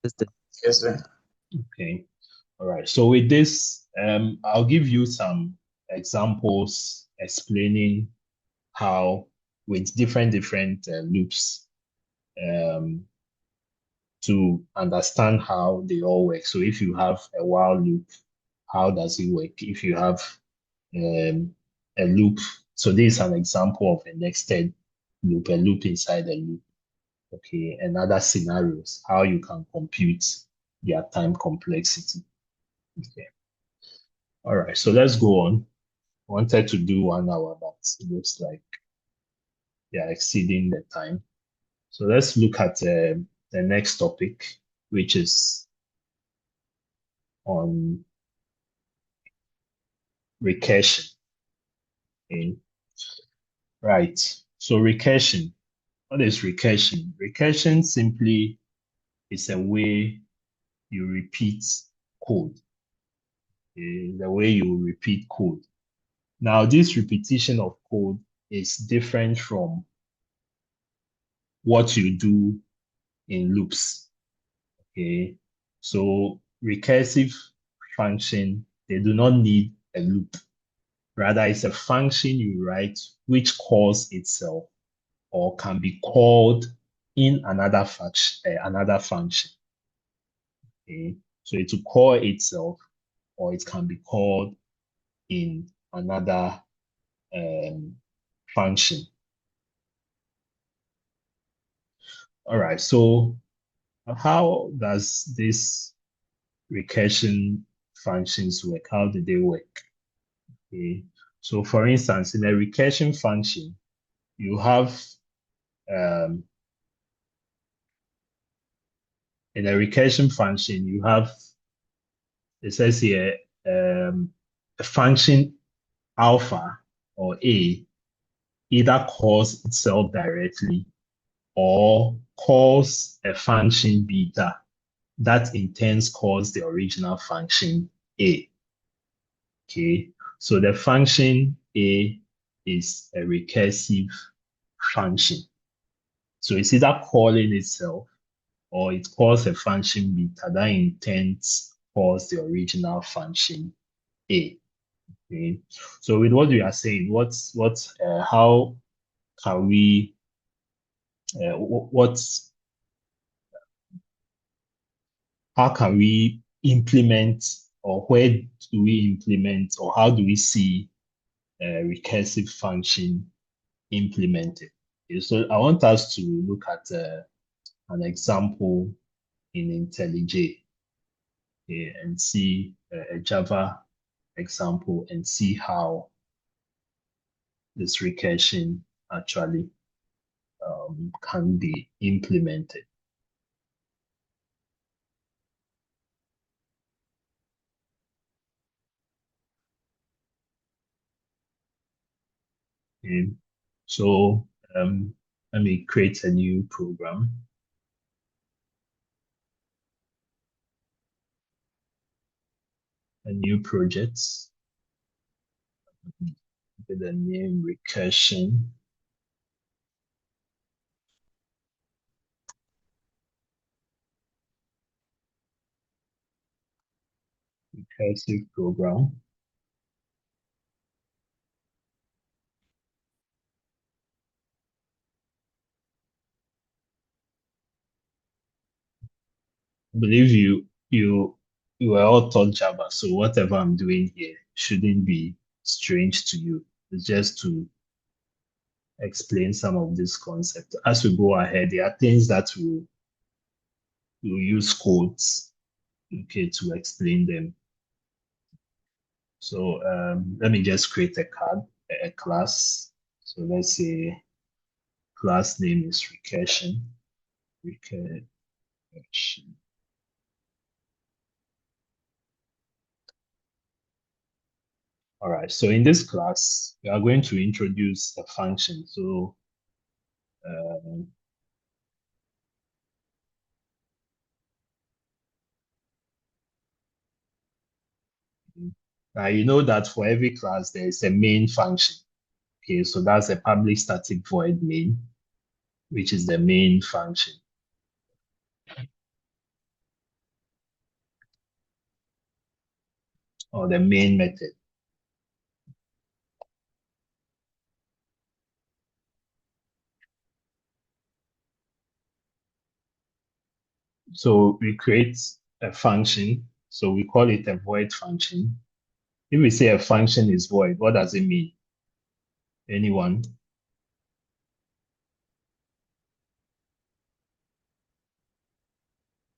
Yes, sir. Okay. All right. So with this, I'll give you some examples explaining how with different loops um, to understand how they all work. So if you have a while loop, how does it work? If you have a loop, so this is an example of a nested loop, a loop inside a loop. Okay, and other scenarios, how you can compute their time complexity. Okay. All right, so let's go on. I wanted to do 1 hour, but it looks like they are exceeding the time. So let's look at the next topic, which is on recursion. Okay. Right. So recursion. What is recursion? Recursion simply is a way you repeat code. The way you repeat code. Now, this repetition of code is different from what you do in loops. Okay. So recursive function, they do not need a loop. Rather, it's a function you write which calls itself or can be called in another function. Okay. So it will call itself or it can be called in another function. All right. So how does this recursion functions work? How do they work? Okay. So for instance, in a recursion function, you have in a recursion function, you have, it says here, a function alpha or A either calls itself directly or calls a function beta that in turn calls the original function A. Okay, so the function A is a recursive function. So it's either calling itself or it calls a function beta that in turn calls the original function A. Okay. So with what we are saying, how can we what's how can we implement or where do we implement or how do we see a recursive function implemented? Okay, so I want us to look at an example in IntelliJ, okay, and see a Java example and see how this recursion actually can be implemented. Okay. So let me create a new program. A new project with the name recursion. Recursive program. I believe you were all taught Java, so whatever I'm doing here shouldn't be strange to you. It's just to explain some of these concepts. As we go ahead, there are things that we'll use codes, okay, to explain them. So let me just create a class. So let's say class name is recursion. Recursion. All right, so in this class, we are going to introduce a function. So now you know that for every class, there is a main function. Okay, so that's a public static void main, which is the main function. Or the main method. So we create a function. So we call it a void function. If we say a function is void, what does it mean? Anyone?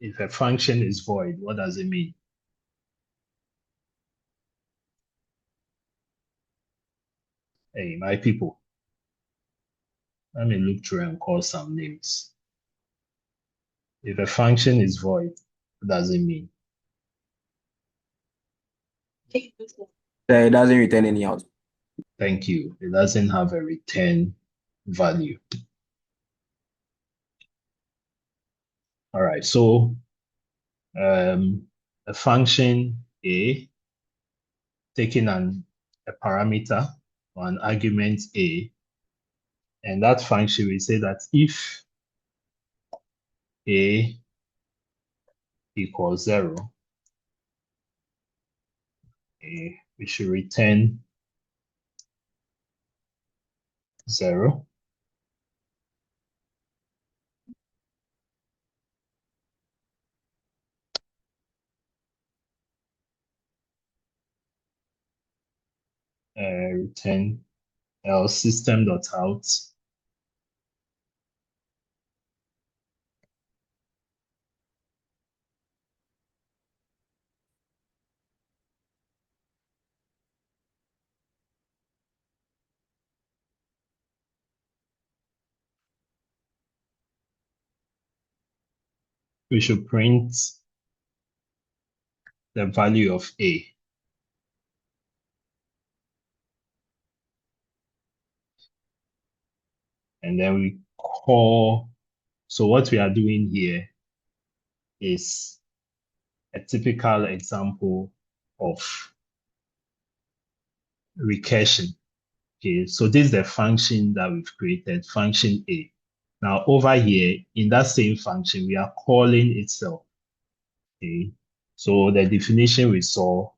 If a function is void, what does it mean? Hey, my people, let me look through and call some names. If a function is void, what does it mean? That it doesn't return any output. Thank you. It doesn't have a return value. All right, so a function A taking a parameter or an argument A, and that function we say that if A equals 0, we should return 0. Return else system.out we should print the value of A. And then we call, so what we are doing here is a typical example of recursion. Okay, so this is the function that we've created, function A. Now over here, in that same function, we are calling itself. Okay, so the definition we saw,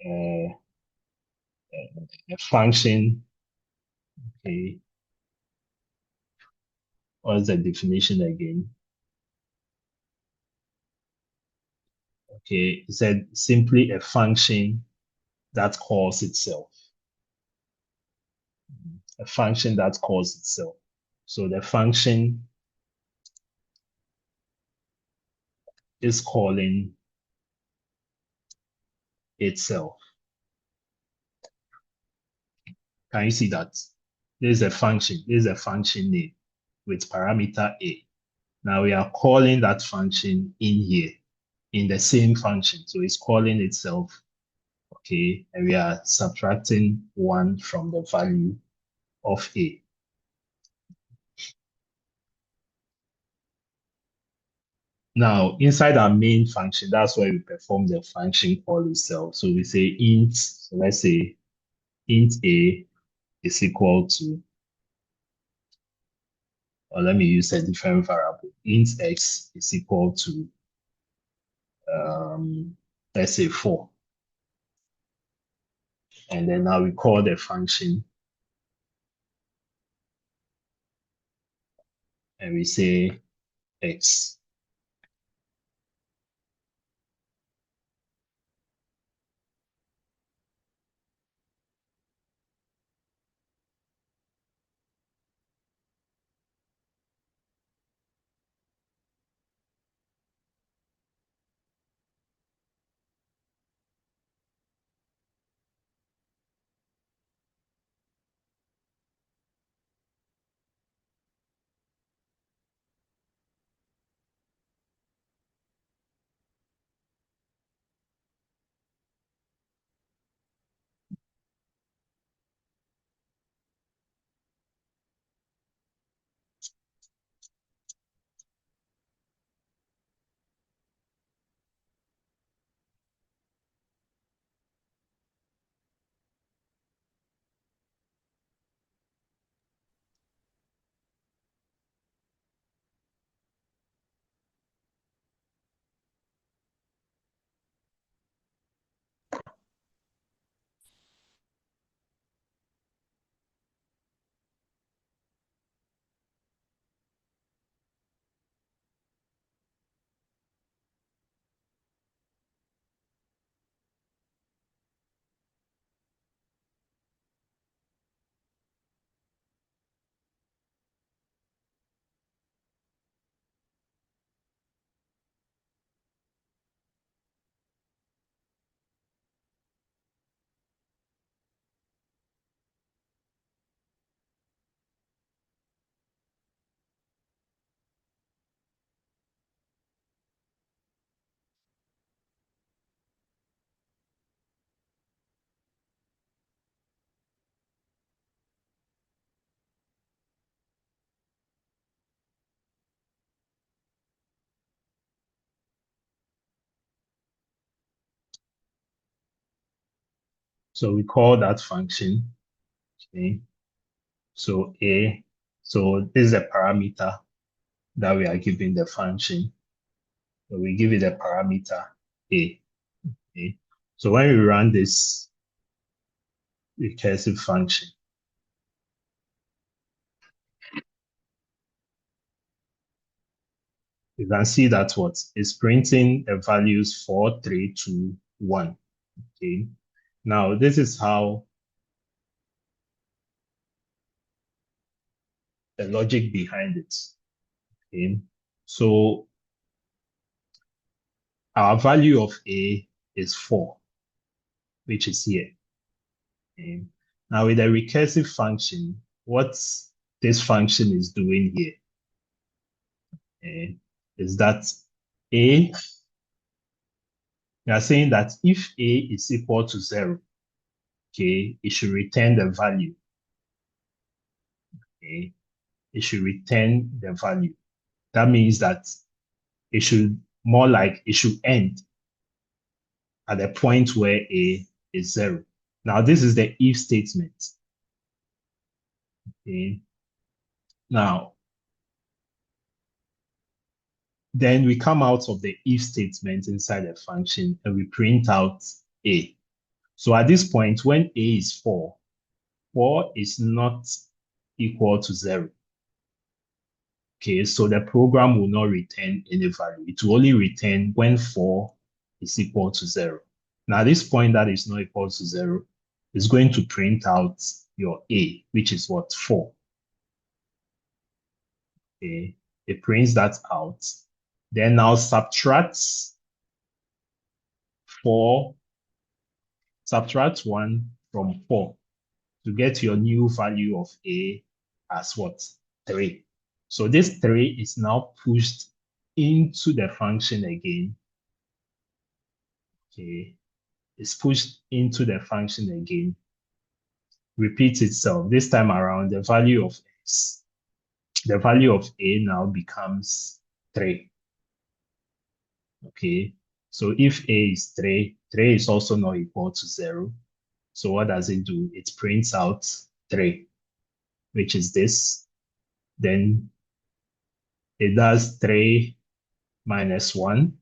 a function, okay, what's the definition again? Okay, it said simply a function that calls itself. A function that calls itself. So the function is calling itself. Can you see that? This is a function. This is a function name with parameter A. Now we are calling that function in here in the same function. So it's calling itself, okay, and we are subtracting 1 from the value of A. Now, inside our main function, that's where we perform the function call itself. So we say int, so let's say int A is equal to, or let me use a different variable, int X is equal to, let's say 4. And then now we call the function and we say X. So we call that function. Okay. So A, so this is a parameter that we are giving the function. So we give it a parameter A. Okay. So when we run this recursive function, you can see that what is printing the values 4, 3, 2, 1. Okay. Now this is how the logic behind it. Okay. So our value of A is 4, which is here. Okay. Now with a recursive function, what this function is doing here is that A, we are saying that if A is equal to 0, okay, it should return the value. Okay, it should return the value. That means that it should end at the point where A is 0. Now, this is the if statement. Okay. Now, then we come out of the if statement inside the function and we print out A. So at this point, when A is 4, 4 is not equal to 0. Okay, so the program will not return any value. It will only return when 4 is equal to 0. Now, this point that is not equal to 0 is going to print out your A, which is what? 4. Okay, it prints that out. Then now subtract 1 from 4 to get your new value of A as what? 3. So this 3 is now pushed into the function again. Okay, it's pushed into the function again. Repeats itself. This time around, the value of A now becomes 3. Okay, so if A is 3, 3 is also not equal to 0. So what does it do? It prints out 3, which is this. Then it does 3 minus 1,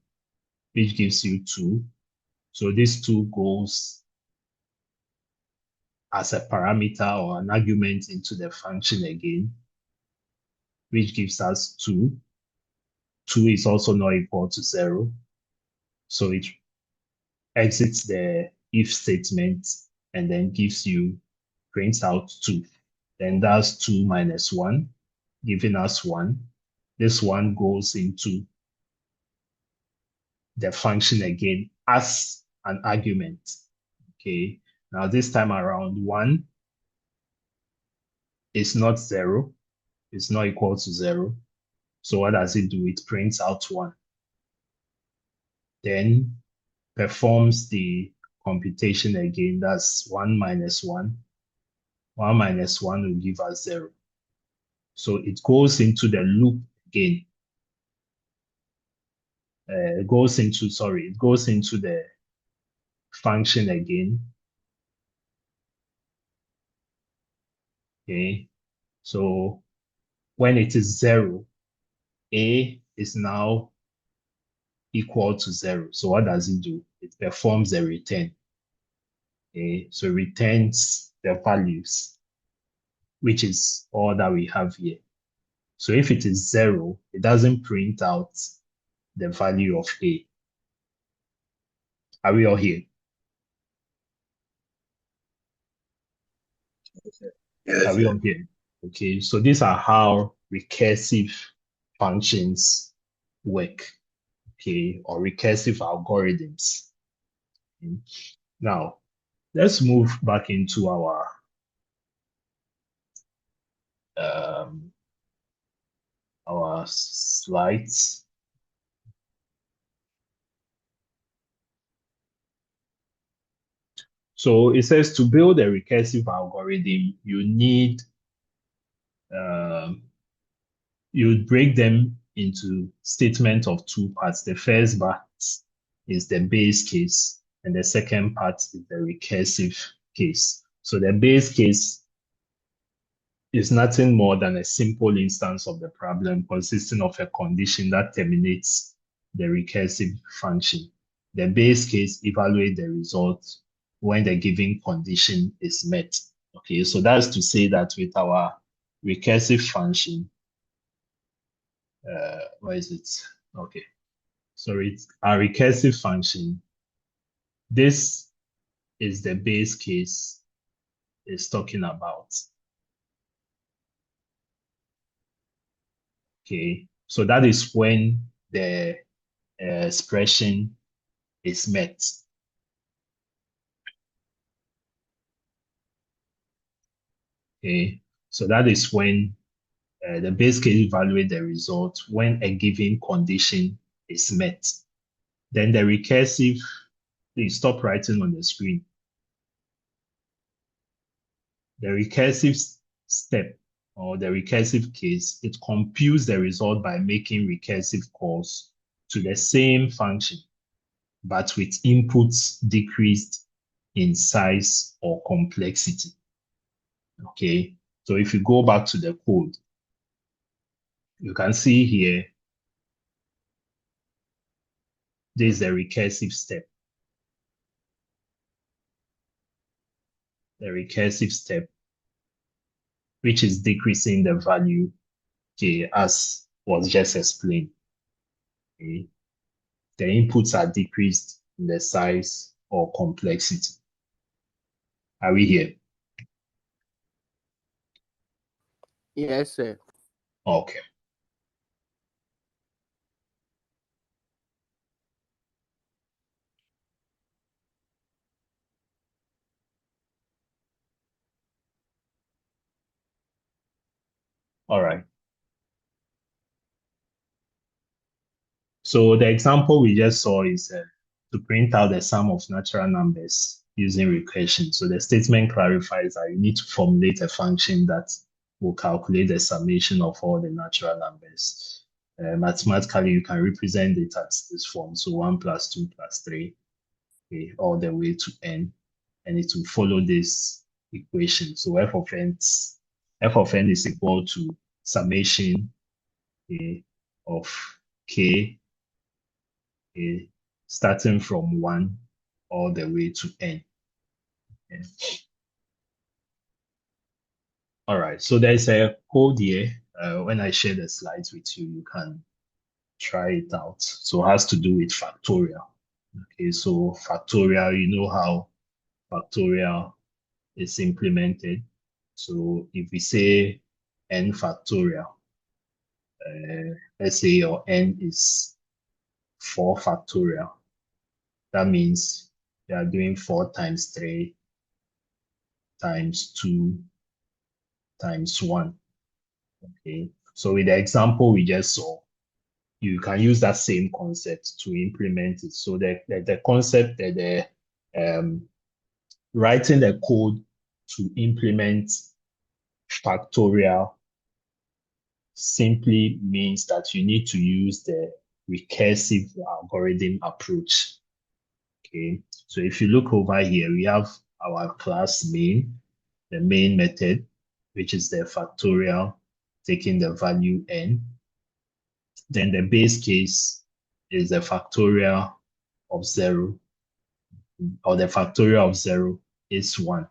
which gives you 2. So this 2 goes as a parameter or an argument into the function again, which gives us 2. 2 is also not equal to 0. So it exits the if statement and then prints out 2. Then that's 2 minus 1, giving us 1. This 1 goes into the function again as an argument. Okay, now this time around, 1 is not 0. It's not equal to 0. So what does it do? It prints out 1. Then performs the computation again. That's 1 minus 1. 1 minus 1 will give us 0. So it goes into the loop again. It goes into the function again. Okay, so when it is 0, A is now equal to 0. So what does it do? It performs a return. Okay, so returns the values, which is all that we have here. So if it is 0, it doesn't print out the value of A. Are we all here? Yes, Are we all here? Okay, so these are how recursive functions work, okay, or recursive algorithms. Okay. Now, let's move back into our slides. So it says to build a recursive algorithm, you need, you break them into statement of 2 parts. The first part is the base case, and the second part is the recursive case. So the base case is nothing more than a simple instance of the problem consisting of a condition that terminates the recursive function. The base case evaluates the result when the given condition is met. Okay, so that's to say that with our recursive function, where is it? Okay, sorry, it's our recursive function. This is the base case it's talking about. Okay, so that is when the expression is met. Okay, so that is when the base case evaluates the result when a given condition is met. Then the recursive, please stop writing on the screen. The recursive step or the recursive case, it computes the result by making recursive calls to the same function, but with inputs decreased in size or complexity. Okay, so if you go back to the code, you can see here, this is the recursive step. The recursive step, which is decreasing the value, okay, as was just explained. Okay. The inputs are decreased in the size or complexity. Are we here? Yes, sir. Okay. All right. So the example we just saw is to print out the sum of natural numbers using recursion. So the statement clarifies that you need to formulate a function that will calculate the summation of all the natural numbers. Mathematically, you can represent it as this form. So 1 plus 2 plus 3, okay, all the way to n, and it will follow this equation. So f of n is equal to summation, okay, of k, okay, starting from 1 all the way to n. Okay. All right, so there's a code here. When I share the slides with you, you can try it out. So it has to do with factorial. Okay, so factorial, you know how factorial is implemented. So if we say n factorial, let's say your n is 4 factorial. That means you are doing 4 times 3 times 2 times 1. Okay, so with the example we just saw, you can use that same concept to implement it. So the concept that writing the code to implement factorial simply means that you need to use the recursive algorithm approach. Okay, so if you look over here, we have our class main, the main method, which is the factorial, taking the value n. Then the base case is the factorial of 0, or the factorial of 0 is 1.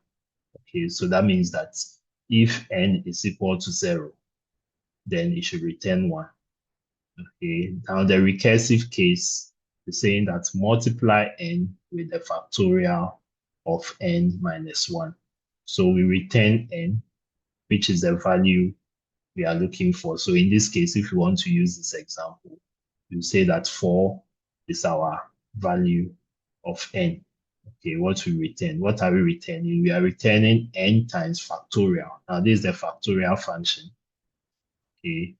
Okay, so that means that if n is equal to 0, then it should return 1. Okay, now the recursive case is saying that multiply n with the factorial of n minus 1. So we return n, which is the value we are looking for. So in this case, if you want to use this example, you say that 4 is our value of n. Okay, what we return? What are we returning? We are returning n times factorial. Now this is the factorial function. Okay,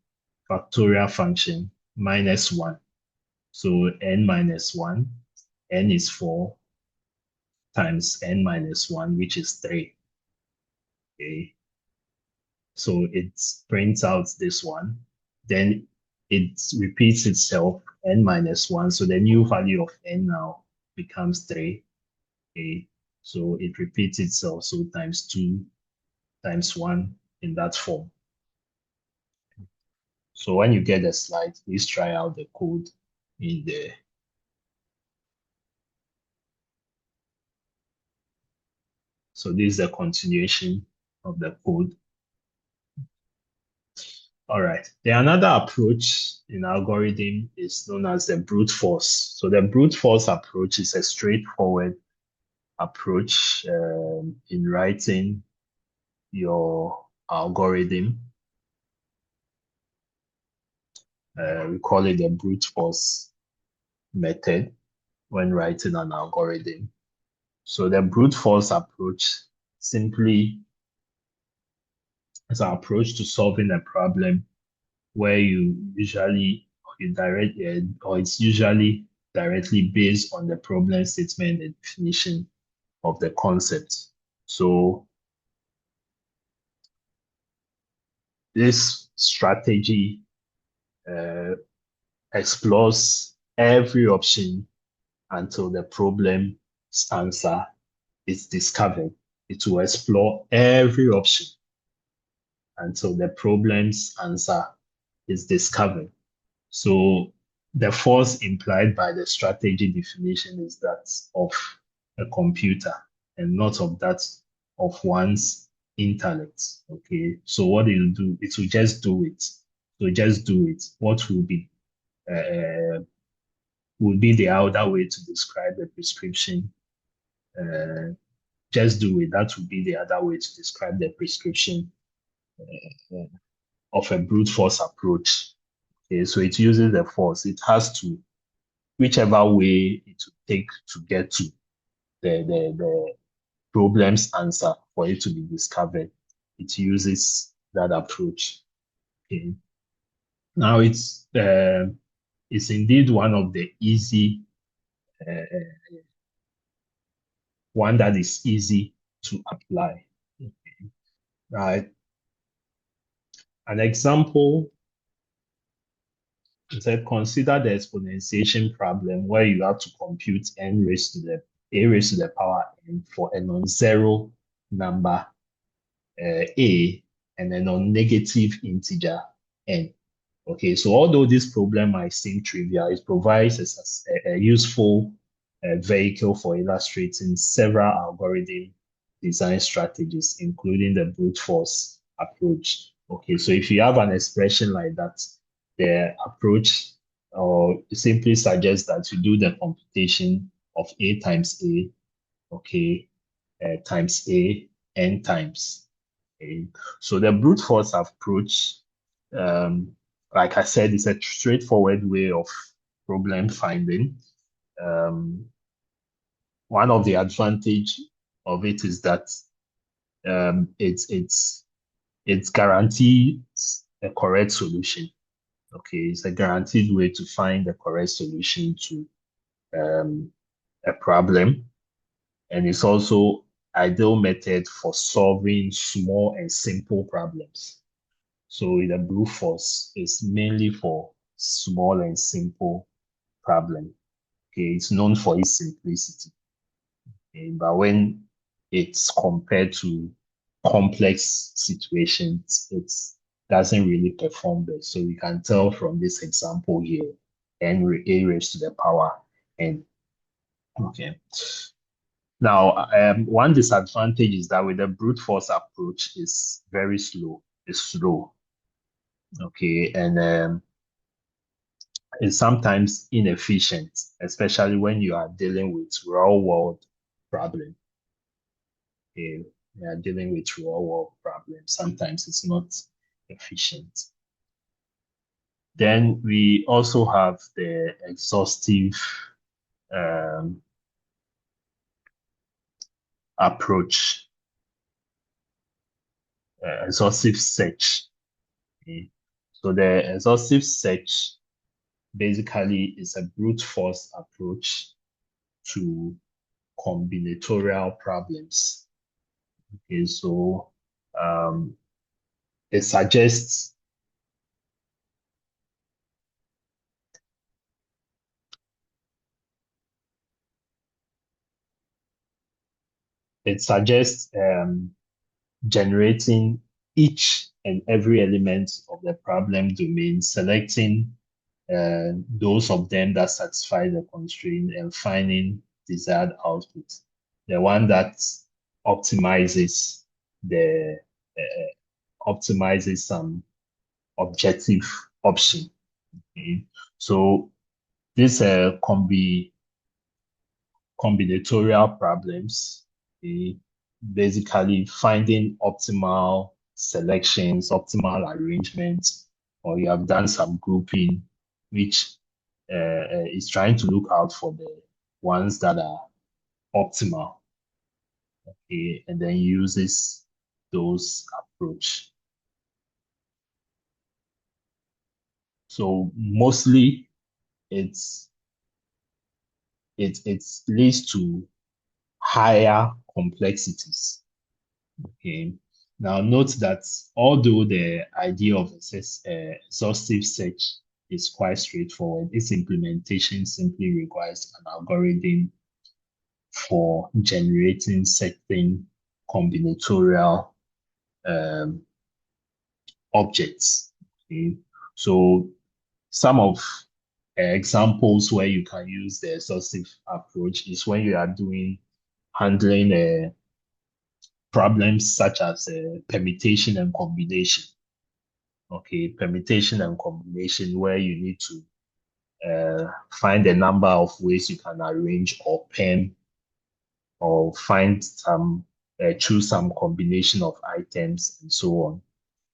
factorial function minus 1. So n minus 1, n is 4 times n minus 1, which is 3. Okay, so it prints out this one. Then it repeats itself, n minus 1. So the new value of n now becomes 3. Okay, So it repeats itself. So times 2 times 1 in that form. So when you get the slide, please try out the code in there. So this is a continuation of the code. All right. Then another approach in algorithm is known as the brute force. So the brute force approach is a straightforward approach in writing your algorithm. We call it the brute force method when writing an algorithm. So the brute force approach simply is an approach to solving a problem where it's usually directly based on the problem statement and definition of the concept. So this strategy explores every option until the problem's answer is discovered. It will explore every option until the problem's answer is discovered. So the force implied by the strategy definition is that of a computer and not of that of one's intellect. Okay, so what it will do, it will just do it. So just do it. What will be the other way to describe the prescription? Just do it. That would be the other way to describe the prescription of a brute force approach. Okay, so it uses the force. It has to, whichever way it will take to get to the problem's answer for it to be discovered, it uses that approach. Okay. Now it's indeed one of the easy one that is easy to apply. Okay. Right. An example is that consider the exponentiation problem where you have to compute a raised to the power n for a non-zero number a and a non-negative integer n. Okay, so although this problem might seem trivial, it provides a useful vehicle for illustrating several algorithm design strategies, including the brute force approach. Okay, so if you have an expression like that, the approach or simply suggests that you do the computation of a times a, okay, times a, n times. Okay. So the brute force approach, like I said, is a straightforward way of problem finding. One of the advantage of it is that it's guarantees a correct solution. Okay, it's a guaranteed way to find the correct solution to a problem, and it's also ideal method for solving small and simple problems. So the brute force is mainly for small and simple problem. Okay, it's known for its simplicity. Okay, but when it's compared to complex situations, it doesn't really perform best. So we can tell from this example here, a raised to the power n. Okay. Now, one disadvantage is that with the brute force approach, it's very slow. It's slow. Okay, and it's sometimes inefficient, especially when you are dealing with real world problems. Okay, we are dealing with real world problems. Sometimes it's not efficient. Then we also have the exhaustive approach, exhaustive search. Okay. So the exhaustive search basically is a brute force approach to combinatorial problems. Okay, so it suggests it suggests generating each and every element of the problem domain, selecting those of them that satisfy the constraint and finding desired output. The one that optimizes some objective option. Okay. So these combinatorial problems, basically finding optimal selections, optimal arrangements, or you have done some grouping, which is trying to look out for the ones that are optimal, okay, and then uses those approach. So mostly it leads to higher complexities. Okay. Now note that although the idea of exhaustive search is quite straightforward, its implementation simply requires an algorithm for generating certain combinatorial objects. Okay. So some of examples where you can use the exhaustive approach is when you are handling problems such as permutation and combination. Okay, permutation and combination where you need to find a number of ways you can arrange or perm or choose some combination of items and so on.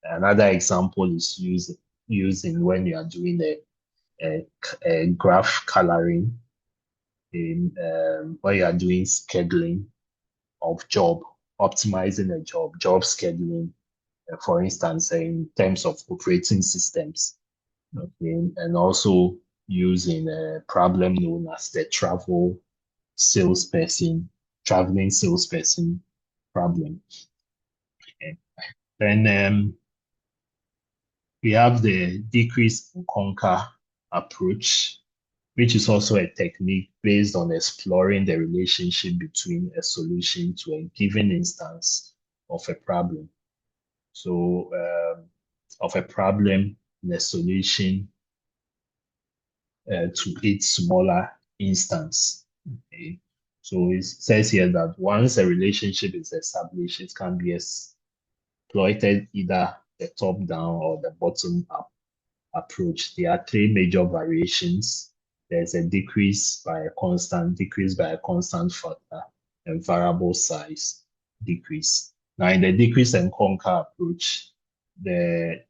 Another example is using when you are doing a graph coloring where you are doing scheduling of optimizing a job scheduling, for instance, in terms of operating systems. Okay, and also using a problem known as the traveling salesperson problem. Okay. Then we have the decrease and conquer approach, which is also a technique based on exploring the relationship between a solution to a given instance of a problem. So of a problem and a solution to its smaller instance. Okay. So it says here that once a relationship is established, it can be exploited either the top-down or the bottom-up approach. There are three major variations. There's a decrease by a constant factor, and variable size decrease. Now, in the decrease and conquer approach, in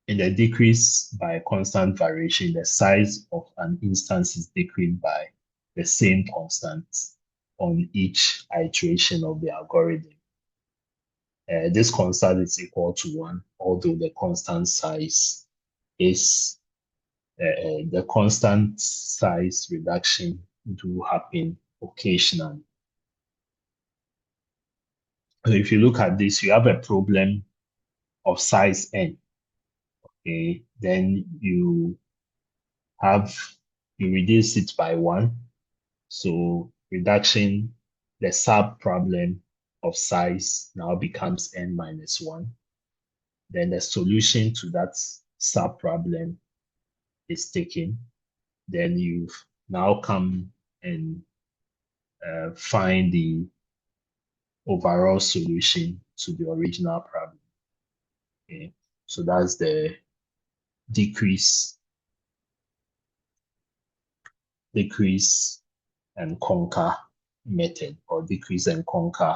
the decrease by constant variation, the size of an instance is decreased by the same constant on each iteration of the algorithm. This constant is equal to 1, although the constant size reduction do happen occasionally. So if you look at this, you have a problem of size n. Okay, then you reduce it by 1. So reduction, the sub problem of size now becomes n minus 1. Then the solution to that sub problem is taken. Then you now come and find the overall solution to the original problem. Okay, so that's the decrease and conquer method, or decrease and conquer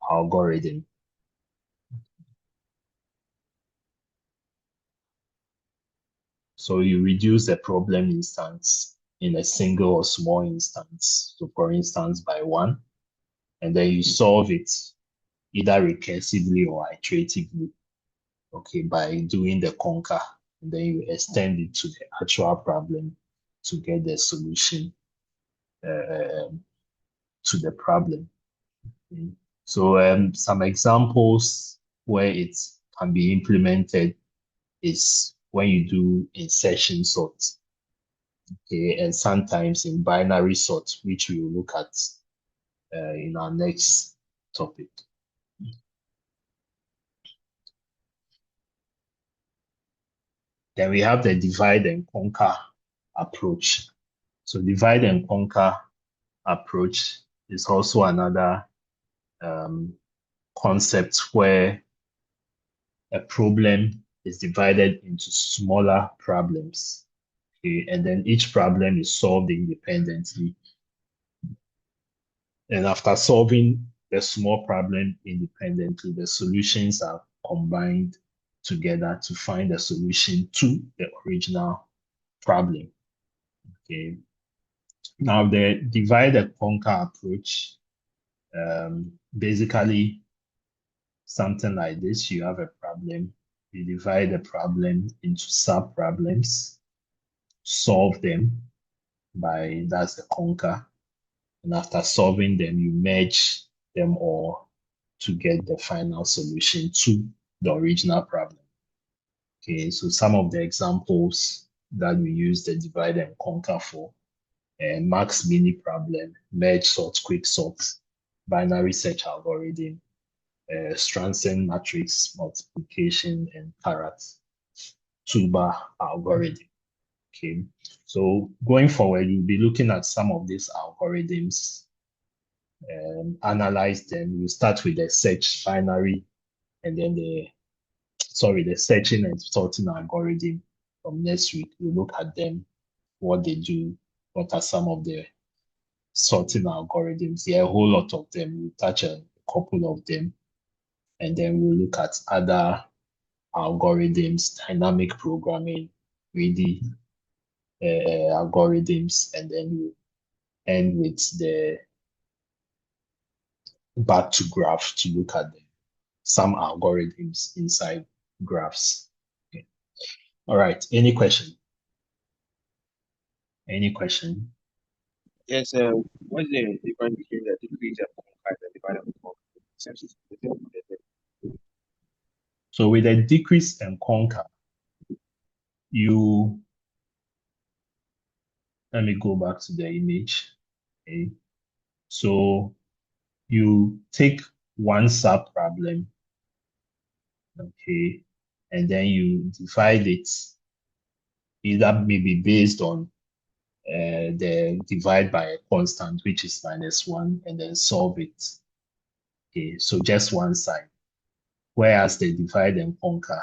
algorithm. So you reduce the problem instance in a single or small instance. So for instance, by 1, and then you solve it either recursively or iteratively, okay, by doing the conquer, and then you extend it to the actual problem to get the solution to the problem. Okay. So some examples where it can be implemented is when you do insertion sort, okay, and sometimes in binary sort, which we will look at in our next topic. Then we have the divide and conquer approach. So divide and conquer approach is also another concept where a problem is divided into smaller problems. Okay, and then each problem is solved independently. And after solving the small problem independently, the solutions are combined together to find a solution to the original problem. Okay. Now the divide and conquer approach, basically something like this. You have a problem, you divide the problem into sub-problems, solve them that's the conquer. And after solving them, you merge them all to get the final solution to the original problem. Okay, so some of the examples that we use the divide and conquer for: Max mini problem, merge sort, quick sort, binary search algorithm, Stranson matrix multiplication, and Karat toolbar algorithm. Okay, so going forward, you'll be looking at some of these algorithms, analyze them. You start with the search binary, and then the searching and sorting algorithm. From next week, we look at them, what they do, what are some of the sorting algorithms. There are a whole lot of them. We'll touch a couple of them, and then we'll look at other algorithms, dynamic programming, greedy algorithms, and then we'll end with the back to graph to look at some algorithms inside graphs. Okay. All right. Any question? Any question? Yes, what's the difference between the decrease and conquer and the divide and conquer? So with a decrease and conquer, let me go back to the image. Okay. So you take one sub problem, okay, and then you divide it, either maybe based on the divide by a constant, which is -1, and then solve it. Okay, so just one side. Whereas the divide and conquer,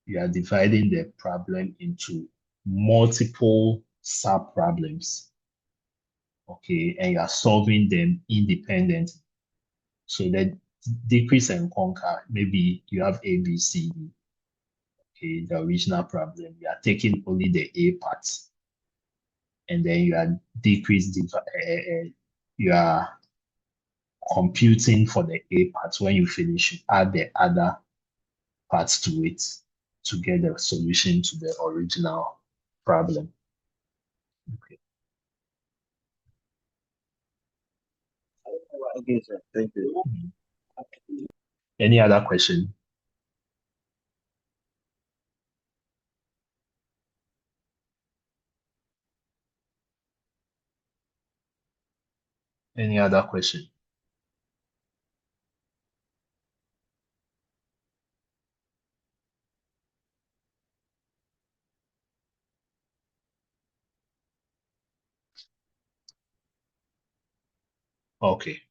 you are dividing the problem into multiple sub problems. Okay, and you are solving them independently. So the decrease and conquer, maybe you have A, B, C, D. Okay, the original problem, you are taking only the A part, and then you are you are computing for the A part. When you finish, you add the other parts to it to get the solution to the original problem. Okay. Okay, sir. Thank you. Any other question? Any other question? Okay.